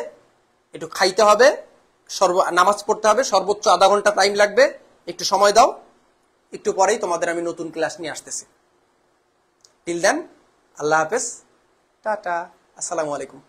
একটু খাইতে হবে, নামাজ পড়তে হবে, সর্বোচ্চ আধা ঘন্টা টাইম লাগবে, একটু সময় দাও। একটু পরেই তোমাদের আমি নতুন ক্লাস নিয়ে আসতেছি। টিল দেন, আল্লাহ হাফেজ, টাটা, আসসালামু আলাইকুম।